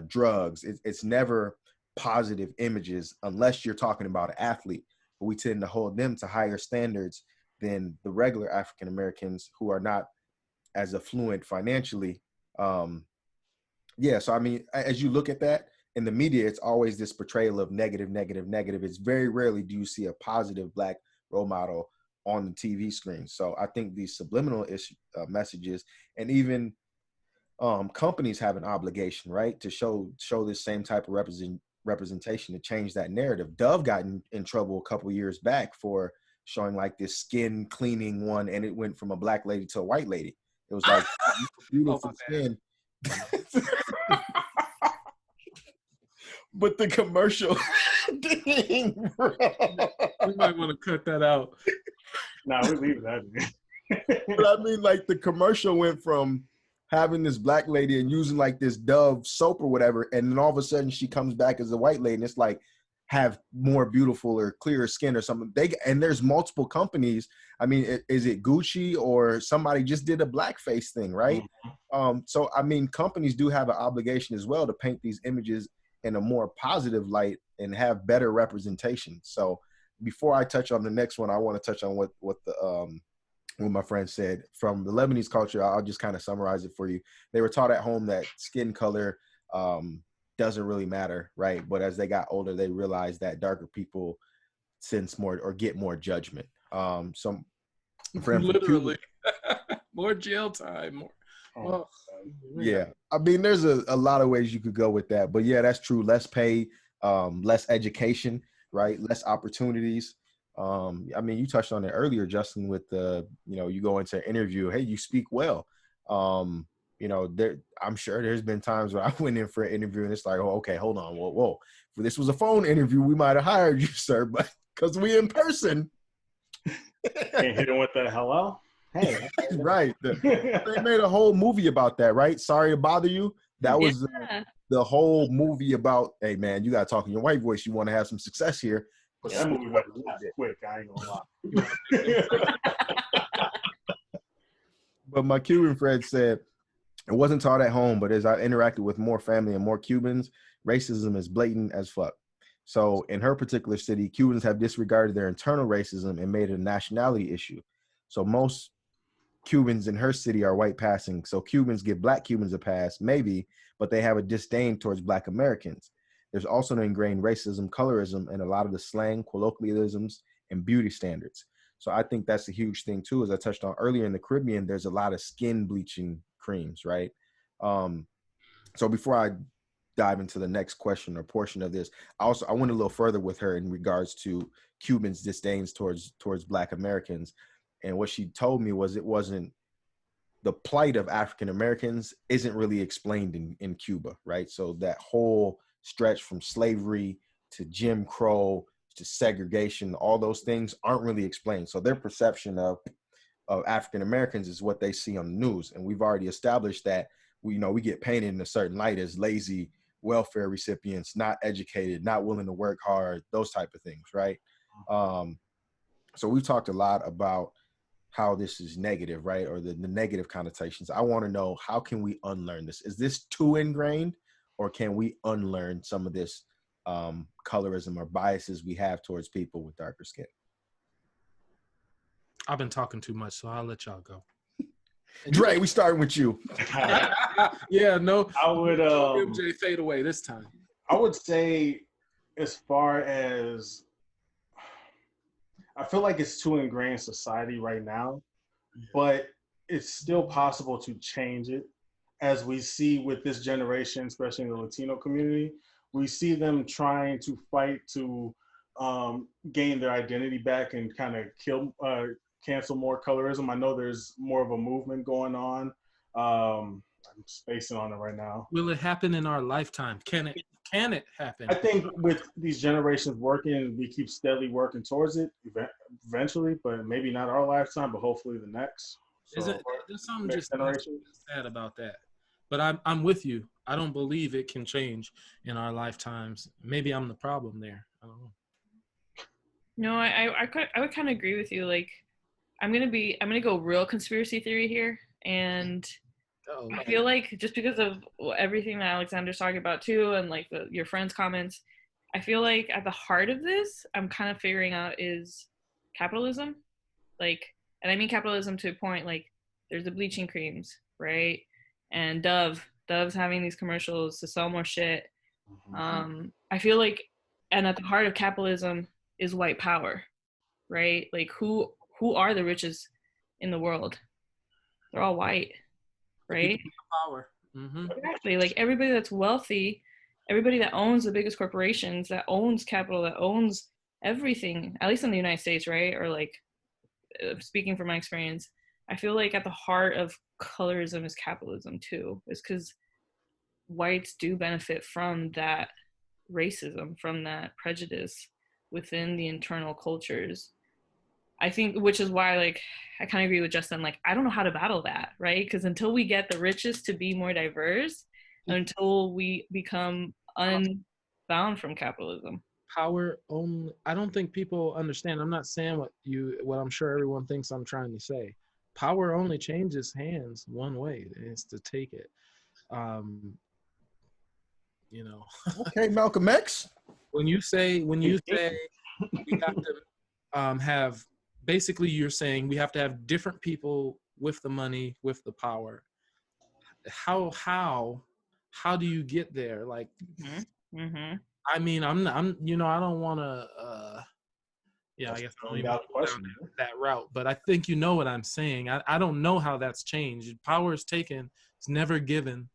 Drugs. It's never positive images unless you're talking about an athlete. But we tend to hold them to higher standards than the regular African Americans who are not as affluent financially. Yeah, so I mean, as you look at that in the media, it's always this portrayal of negative, negative, negative. It's very rarely do you see a positive black role model on the TV screen. So I think these subliminal messages, and even companies have an obligation, right, to show this same type of representation to change that narrative. Dove got in trouble a couple years back for showing like this skin cleaning one, and it went from a black lady to a white lady. It was like beautiful skin. But the commercial we might want to cut that out. Nah, we leave that in. But I mean, like the commercial went from having this black lady and using like this Dove soap or whatever, and then all of a sudden she comes back as a white lady, and it's like have more beautiful or clearer skin or something. And there's multiple companies. I mean, is it Gucci or somebody just did a blackface thing, right? Mm-hmm. So I mean, companies do have an obligation as well to paint these images in a more positive light and have better representation. So before I touch on the next one, I want to touch on what my friend said. From the Lebanese culture, I'll just kind of summarize it for you. They were taught at home that skin color doesn't really matter, right? But as they got older, they realized that darker people sense more or get more judgment. Some friend from Cuba, Literally. More jail time. More. Oh, yeah. I mean, there's a lot of ways you could go with that, but yeah, that's true. Less pay, less education, right? Less opportunities. I mean, you touched on it earlier, Justin, with the, you know, you go into an interview, hey, you speak well. You know, I'm sure there's been times where I went in for an interview and it's like, oh, okay, hold on, whoa. If this was a phone interview, we might have hired you, sir, but because we in person. Can't hit him with the hello. Hey, right. They made a whole movie about that, right? Sorry to bother you. That was the whole movie about, hey man, you gotta talk in your white voice. You want to have some success here. But that movie went quick. I ain't gonna lie. But my Cuban friend said it wasn't taught at home, but as I interacted with more family and more Cubans, racism is blatant as fuck. So in her particular city, Cubans have disregarded their internal racism and made it a nationality issue. So most Cubans in her city are white passing. So Cubans give black Cubans a pass, maybe, but they have a disdain towards black Americans. There's also an ingrained racism, colorism, and a lot of the slang, colloquialisms, and beauty standards. So I think that's a huge thing too. As I touched on earlier, in the Caribbean, there's a lot of skin bleaching creams, right? So before I dive into the next question or portion of this, I went a little further with her in regards to Cubans' disdains towards black Americans. And what she told me was it wasn't, the plight of African Americans isn't really explained in Cuba, right? So that whole stretch from slavery to Jim Crow to segregation, all those things aren't really explained. So their perception of African Americans is what they see on the news. And we've already established that we get painted in a certain light as lazy welfare recipients, not educated, not willing to work hard, those type of things, right? So we've talked a lot about how this is negative, right? Or the negative connotations. I want to know, how can we unlearn this? Is this too ingrained, or can we unlearn some of this colorism or biases we have towards people with darker skin? I've been talking too much, so I'll let y'all go. Dre, we starting with you. Yeah, no. I would MJ fade away this time. I would say, as far as, I feel like it's too ingrained in society right now, but it's still possible to change it. As we see with this generation, especially in the Latino community, we see them trying to fight to gain their identity back and kind of cancel more colorism. I know there's more of a movement going on. I'm spacing on it right now. Will it happen in our lifetime? Can it happen? I think with these generations working, we keep steadily working towards it eventually, but maybe not our lifetime, but hopefully the next. So, there's something just sad about that. But I'm with you. I don't believe it can change in our lifetimes. Maybe I'm the problem there. I don't know. No, I would kind of agree with you. Like, I'm gonna go real conspiracy theory here, and I feel like just because of everything that Alexander's talking about too, and like your friend's comments, I feel like at the heart of this, I'm kind of figuring out is capitalism. Like, and I mean capitalism to a point. Like, there's the bleaching creams, right? And Dove's having these commercials to sell more shit. I feel like, and at the heart of capitalism is white power, right? Like, who are the richest in the world? They're all white, right? Power. Mm-hmm. Exactly. Like, everybody that's wealthy, everybody that owns the biggest corporations, that owns capital, that owns everything, at least in the United States, right? Or like, speaking from my experience, I feel like at the heart of colorism is capitalism too. Is because whites do benefit from that racism, from that prejudice within the internal cultures. I think, which is why, like, I kind of agree with Justin. Like, I don't know how to battle that, right? Because until we get the richest to be more diverse, until we become unbound from capitalism. Power only. I don't think people understand. I'm not saying what I'm sure everyone thinks I'm trying to say. Power only changes hands one way. It's to take it. Okay, Malcolm X. When you say we have to have, basically you're saying we have to have different people with the money, with the power. How how do you get there? Like, Mm-hmm. I mean, I'm I don't want to, yeah, I guess I don't even Valid go down question. that route, but I think you know what I'm saying. I don't know how that's changed. Power is taken, it's never given.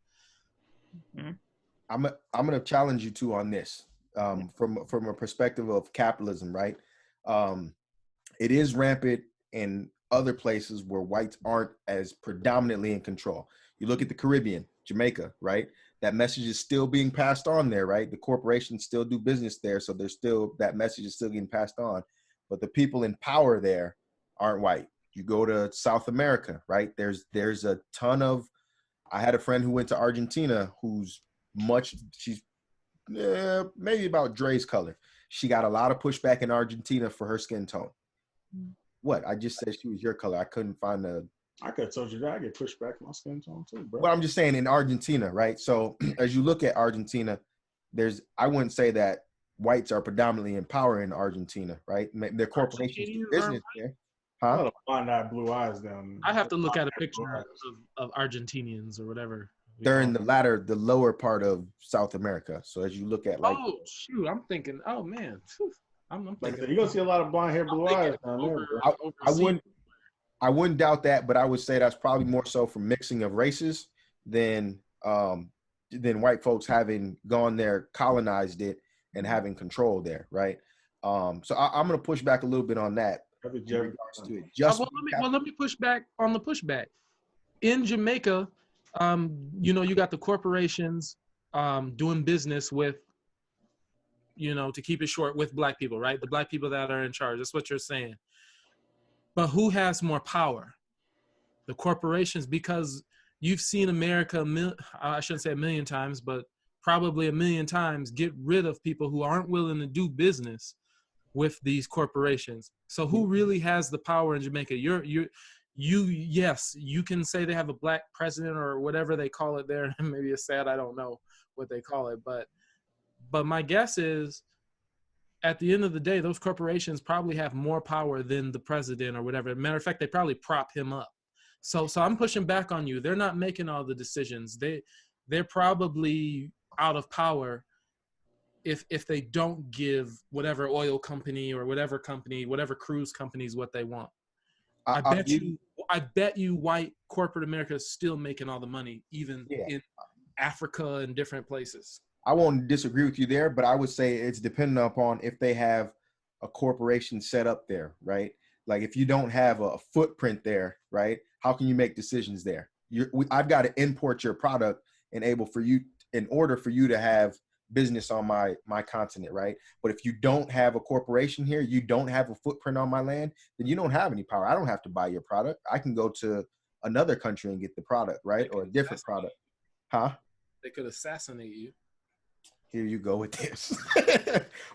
I'm gonna challenge you two on this, from a perspective of capitalism, right? It is rampant in other places where whites aren't as predominantly in control. You look at the Caribbean, Jamaica, right? That message is still being passed on there, right? The corporations still do business there, so there's still, that message is still getting passed on. But the people in power there aren't white. You go to South America, right? There's a ton of. I had a friend who went to Argentina who's she's maybe about Dre's color. She got a lot of pushback in Argentina for her skin tone. What? I just said she was your color. I couldn't find the. I could have told you that. I get pushed back from my skin tone too, bro. Well, I'm just saying in Argentina, right? So as you look at Argentina, I wouldn't say that whites are predominantly in power in Argentina, right? Their corporations do business there. A Huh? lot of blonde-eyed blue eyes down there. I have to look at a picture of Argentinians or whatever. They're in the lower part of South America. So as you look at like, Oh shoot, I'm thinking, oh man, I'm Like I thinking. said, you're gonna see a lot of blonde hair, blue eyes down there, bro. I wouldn't doubt that, but I would say that's probably more so from mixing of races than white folks having gone there, colonized it, and having control there, right? So I'm gonna push back a little bit on that. In regards to it. Let me push back on the pushback. In Jamaica, you got the corporations doing business with, to keep it short, with black people, right? The black people that are in charge. That's what you're saying. But who has more power? The corporations, because you've seen America, I shouldn't say a million times, but probably a million times, get rid of people who aren't willing to do business with these corporations. So who really has the power in Jamaica? Yes, you can say they have a black president or whatever they call it there. Maybe it's sad, I don't know what they call it, but my guess is at the end of the day, those corporations probably have more power than the president or whatever. Matter of fact, they probably prop him up. So I'm pushing back on you. They're not making all the decisions. They're probably out of power if they don't give whatever oil company or whatever cruise companies what they want. I bet you white corporate America is still making all the money, even in Africa and different places. I won't disagree with you there, but I would say it's dependent upon if they have a corporation set up there, right? Like if you don't have a footprint there, right? How can you make decisions there? I've got to import your product in order for you to have business on my continent, right? But if you don't have a corporation here, you don't have a footprint on my land, then you don't have any power. I don't have to buy your product. I can go to another country and get the product, right? Or a different product. Huh? They could assassinate you. Here you go with this.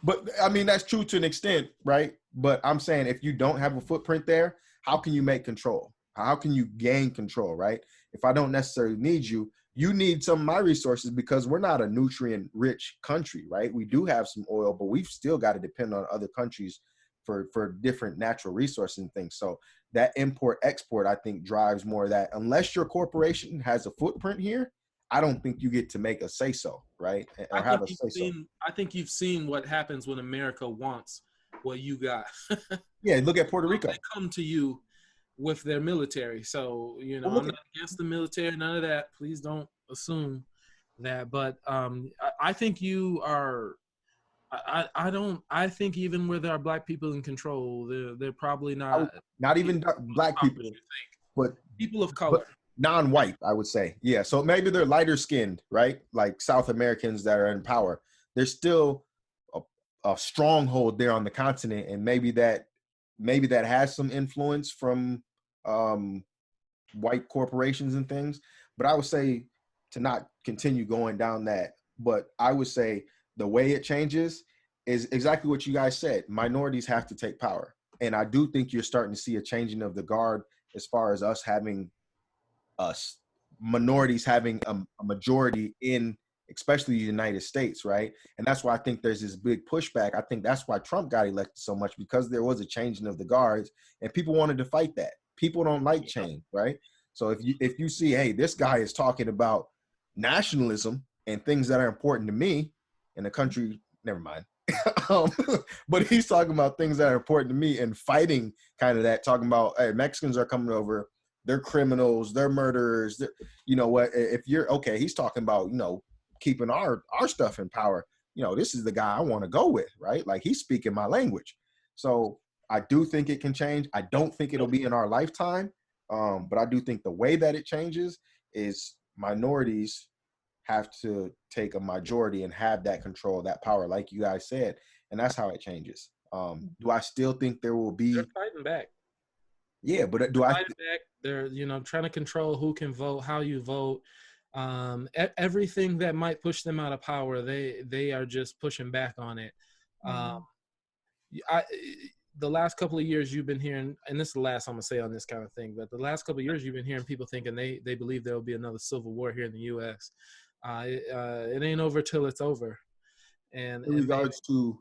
But I mean, that's true to an extent, right? But I'm saying if you don't have a footprint there, how can you make control? How can you gain control, right? If I don't necessarily need you, you need some of my resources because we're not a nutrient-rich country, right? We do have some oil, but we've still got to depend on other countries for different natural resources and things. So that import-export, I think, drives more of that. Unless your corporation has a footprint here, I don't think you get to make a say-so, right? Or have a say-so. I think you've seen what happens when America wants what you got. Yeah, look at Puerto Rico. They come to you with their military. So, I'm not against the military, none of that. Please don't assume that. But I think you are, I think even where there are black people in control, they're probably not even black people, but people of color. Non-white, I would say. Yeah. So maybe they're lighter skinned, right? Like South Americans that are in power. There's still a stronghold there on the continent. And maybe that has some influence from white corporations and things. But I would say to not continue going down that. But I would say the way it changes is exactly what you guys said. Minorities have to take power. And I do think you're starting to see a changing of the guard as far as minorities having a majority in especially the United States, right? And that's why I think there's this big pushback. I think that's why Trump got elected so much, because there was a changing of the guards and people wanted to fight that. People don't like change, right? So if you see, hey, this guy is talking about nationalism, and things that are important to me in the country, never mind. um, but he's talking about things that are important to me and fighting kind of that, talking about, hey, Mexicans are coming over, they're criminals, they're murderers. You know what? If you're okay, he's talking about, you know, keeping our stuff in power. You know, this is the guy I want to go with, right? Like he's speaking my language. So I do think it can change. I don't think it'll be in our lifetime. But I do think the way that it changes is minorities have to take a majority and have that control, that power, like you guys said, and that's how it changes. Do I still think there will be? They're fighting back. Yeah, but do They're I? fighting back. They're trying to control who can vote, how you vote, everything that might push them out of power. They are just pushing back on it. I the last couple of years you've been hearing, and this is the last I'm gonna say on this kind of thing, but the last couple of years you've been hearing people thinking they believe there will be another civil war here in the U.S. It ain't over till it's over. And In regards to,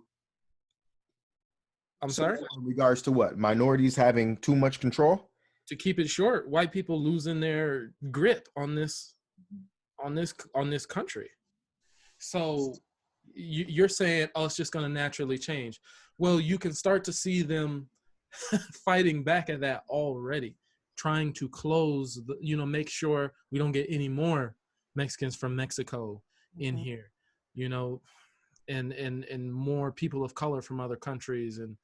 I'm sorry? In regards to what? Minorities having too much control? To keep it short, white people losing their grip on this country. So you're saying, oh, it's just going to naturally change. Well, you can start to see them fighting back at that already, trying to close, make sure we don't get any more Mexicans from Mexico in here, and more people of color from other countries. And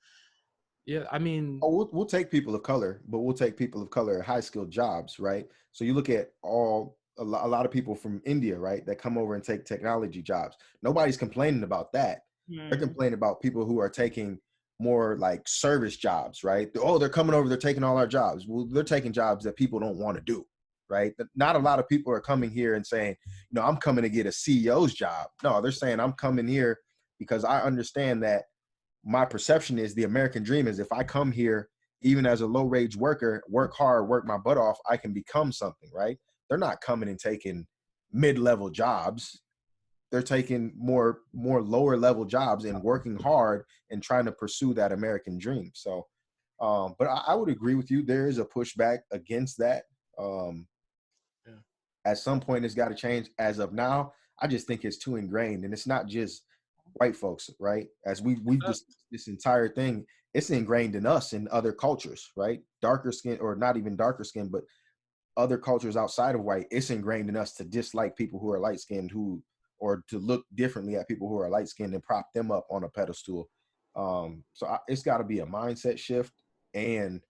yeah, I mean, we'll take people of color, but we'll take people of color at high skilled jobs, right? So you look at a lot of people from India, right, that come over and take technology jobs. Nobody's complaining about that. They're complaining about people who are taking more like service jobs, right? Oh, they're coming over, they're taking all our jobs. Well, they're taking jobs that people don't want to do, right? Not a lot of people are coming here and saying, I'm coming to get a CEO's job. No, they're saying I'm coming here because I understand that my perception is the American dream is if I come here, even as a low wage worker, work hard, work my butt off, I can become something, right? They're not coming and taking mid-level jobs. They're taking more lower level jobs and working hard and trying to pursue that American dream. So, but I would agree with you. There is a pushback against that. At some point, it's got to change. As of now, I just think it's too ingrained, and it's not just white folks, right? As we've discussed this entire thing, it's ingrained in us in other cultures, right? Darker skin, or not even darker skin, but other cultures outside of white, it's ingrained in us to dislike people who are light skinned, or to look differently at people who are light skinned and prop them up on a pedestal. It's got to be a mindset shift, and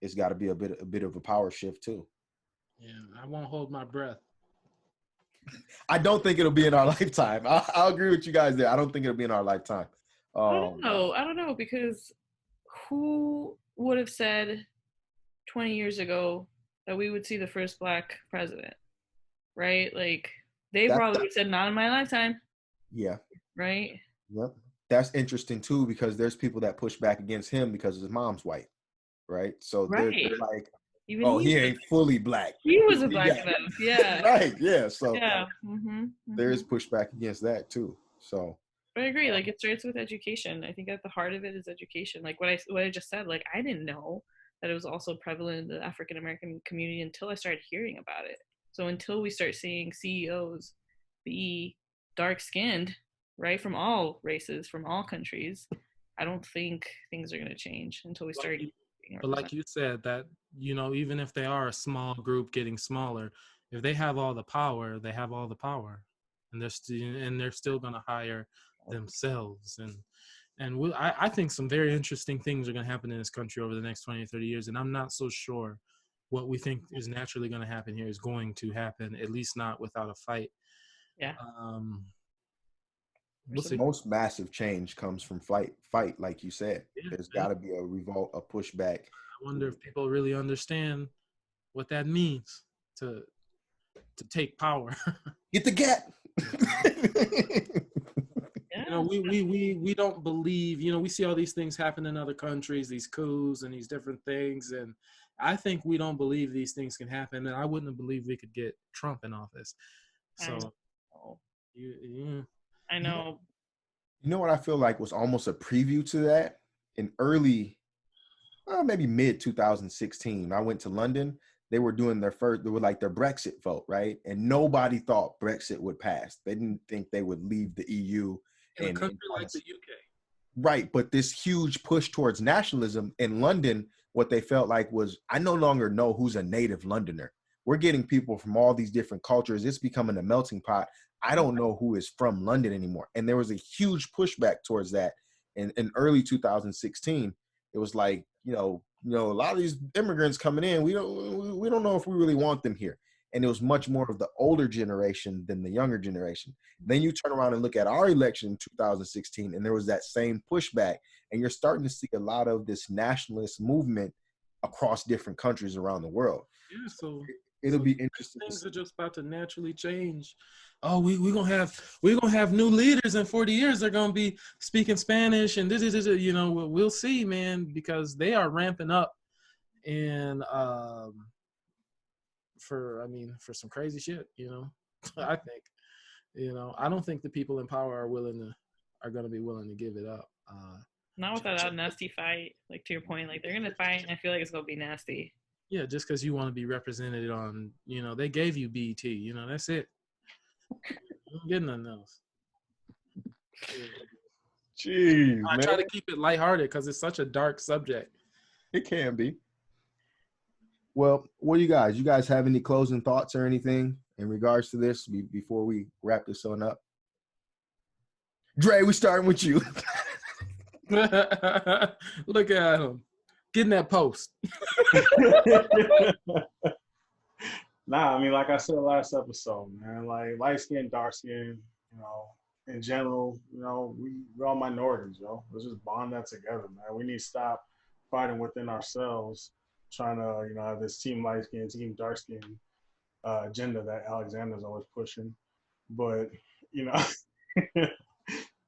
it's got to be a bit of a power shift too. Yeah, I won't hold my breath. I don't think it'll be in our lifetime. I'll agree with you guys there. I don't think it'll be in our lifetime. I don't know, because who would have said 20 years ago that we would see the first Black president, right? Like, they probably said, not in my lifetime. Yeah. Right? Yep. That's interesting too, because there's people that push back against him because his mom's white, right? So they're like, he ain't fully Black. He was a Black man. Yeah. Right. Yeah. So yeah. There is pushback against that too. So I agree. Like, it starts with education. I think at the heart of it is education. Like what I just said, like, I didn't know that it was also prevalent in the African American community until I started hearing about it. So until we start seeing CEOs be dark skinned, right, from all races, from all countries, I don't think things are going to change until we start. But like you said, that, even if they are a small group getting smaller, if they have all the power, they have all the power, and they're still going to hire themselves. And I think some very interesting things are going to happen in this country over the next 20 or 30 years. And I'm not so sure what we think is naturally going to happen here is going to happen, at least not without a fight. Yeah. The most massive change comes from fight, like you said. Yeah, there's got to be a revolt, a pushback. I wonder if people really understand what that means to take power. Get the gap. We don't believe, we see all these things happen in other countries, these coups and these different things, and I think we don't believe these things can happen, and I wouldn't have believed we could get Trump in office. So I know. You know what I feel like was almost a preview to that? In early, maybe mid 2016, I went to London. they were doing they were like their Brexit vote, right? And nobody thought Brexit would pass. They didn't think they would leave the EU. In a country like the UK. Right, but this huge push towards nationalism in London, what they felt like was, I no longer know who's a native Londoner. We're getting people from all these different cultures. It's becoming a melting pot. I don't know who is from London anymore. And there was a huge pushback towards that in early 2016. It was like, a lot of these immigrants coming in, we don't know if we really want them here. And it was much more of the older generation than the younger generation. Then you turn around and look at our election in 2016, and there was that same pushback. And you're starting to see a lot of this nationalist movement across different countries around the world. Yeah, so it'll be interesting. Things are just about to naturally change. Oh, we're gonna have new leaders in 40 years. They're gonna be speaking Spanish and this, we'll see, man, because they are ramping up and for some crazy shit, I think, I don't think the people in power are going to be willing to give it up. Not without a nasty fight, like to your point, like they're going to fight and I feel like it's going to be nasty. Yeah. Just cause you want to be represented on, they gave you BT, that's it. You don't get nothing else. Jeez, I try to keep it lighthearted cause it's such a dark subject. It can be. Well, what do you guys have any closing thoughts or anything in regards to this before we wrap this on up? Dre, we starting with you. Look at him getting that post. Nah, like I said last episode, man, like light skin, dark skin, in general, we're all minorities, yo. Let's just bond that together, man. We need to stop fighting within ourselves, trying to, have this team light skin, team dark skin agenda that Alexander's always pushing. But,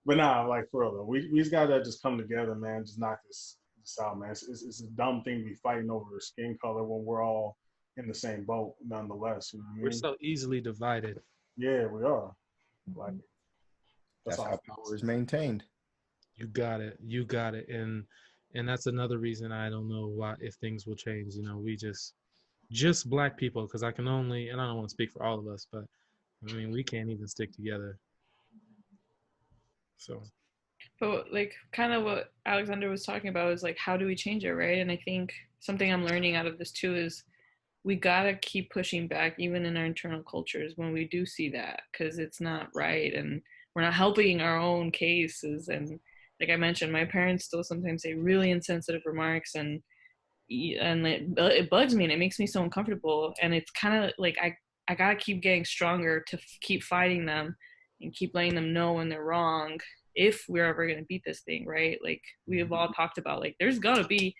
but nah, like for real though, we just gotta just come together, man. Just knock this out, man. It's a dumb thing to be fighting over skin color when we're all in the same boat, nonetheless. You know what I mean? We're so easily divided. Yeah, we are. Like that's how power is maintained. You got it. And that's another reason I don't know why, if things will change. We just black people, because I can only, and I don't want to speak for all of us, but we can't even stick together. So. But like kind of what Alexander was talking about is like, how do we change it, right? And I think something I'm learning out of this too is we gotta keep pushing back even in our internal cultures when we do see that, because it's not right and we're not helping our own cases. And like I mentioned, my parents still sometimes say really insensitive remarks and it bugs me and it makes me so uncomfortable. And it's kind of like I gotta keep getting stronger to keep fighting them and keep letting them know when they're wrong if we're ever gonna beat this thing, right? Like we've all talked about, like there's gonna be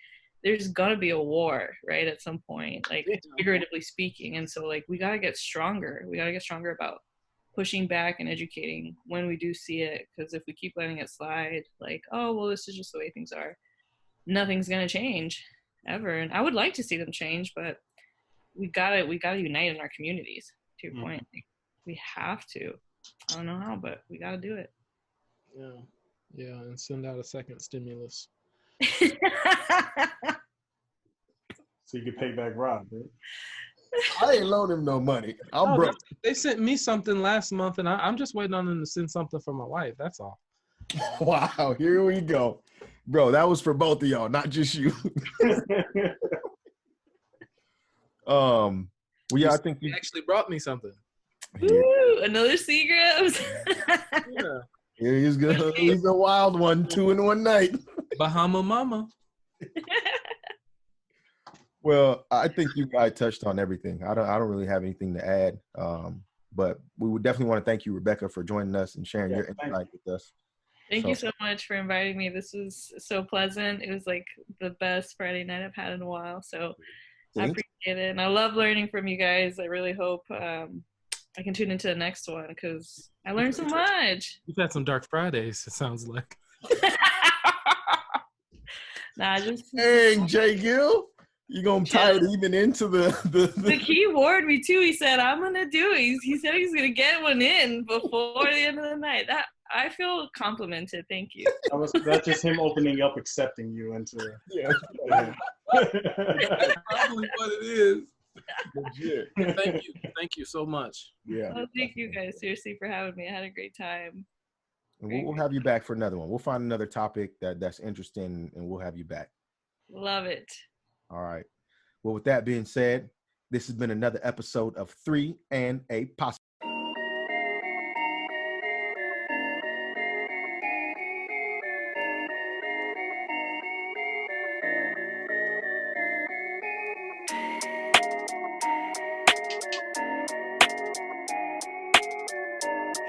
a war, right, at some point, like figuratively speaking. And so like we gotta get stronger. We gotta get stronger about pushing back and educating when we do see it, because if we keep letting it slide, like, oh well, this is just the way things are, nothing's gonna change ever. And I would like to see them change, but we gotta unite in our communities, to your point. Like, we have to. I don't know how, but we gotta do it. Yeah, and send out a second stimulus. So you can pay back Rob, right? I ain't loan him no money. I'm broke. They sent me something last month, and I'm just waiting on them to send something for my wife. That's all. Wow, here we go. Bro, that was for both of y'all, not just you. Well, yeah, I think you actually brought me something. Ooh, another Seagrams. Yeah. Here he's good. He's a wild one, 2 in one night. Bahama Mama. Well, I think you guys touched on everything. I don't really have anything to add. But we would definitely want to thank you, Rebecca, for joining us and sharing your insight with us. Thank you so much for inviting me. This was so pleasant. It was like the best Friday night I've had in a while. So I appreciate it. And I love learning from you guys. I really hope I can tune into the next one because I learned so much. You've had some dark Fridays, it sounds like. Nah, just dang, J Gil. You gonna tie it even into the key word me too. He said, I'm gonna do it. He said he's gonna get one in before the end of the night. That I feel complimented. Thank you. That's just him opening up, accepting you into yeah. That's probably what it is. Legit. Thank you so much. Yeah. Oh, thank you guys seriously for having me. I had a great time. And we'll have you back for another one. We'll find another topic that's interesting, and we'll have you back. Love it. All right. Well, with that being said, this has been another episode of 3 and a Possible.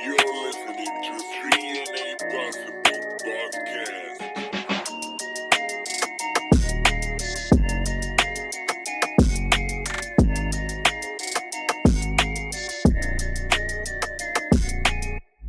You're listening to 3 and a Possible Podcast.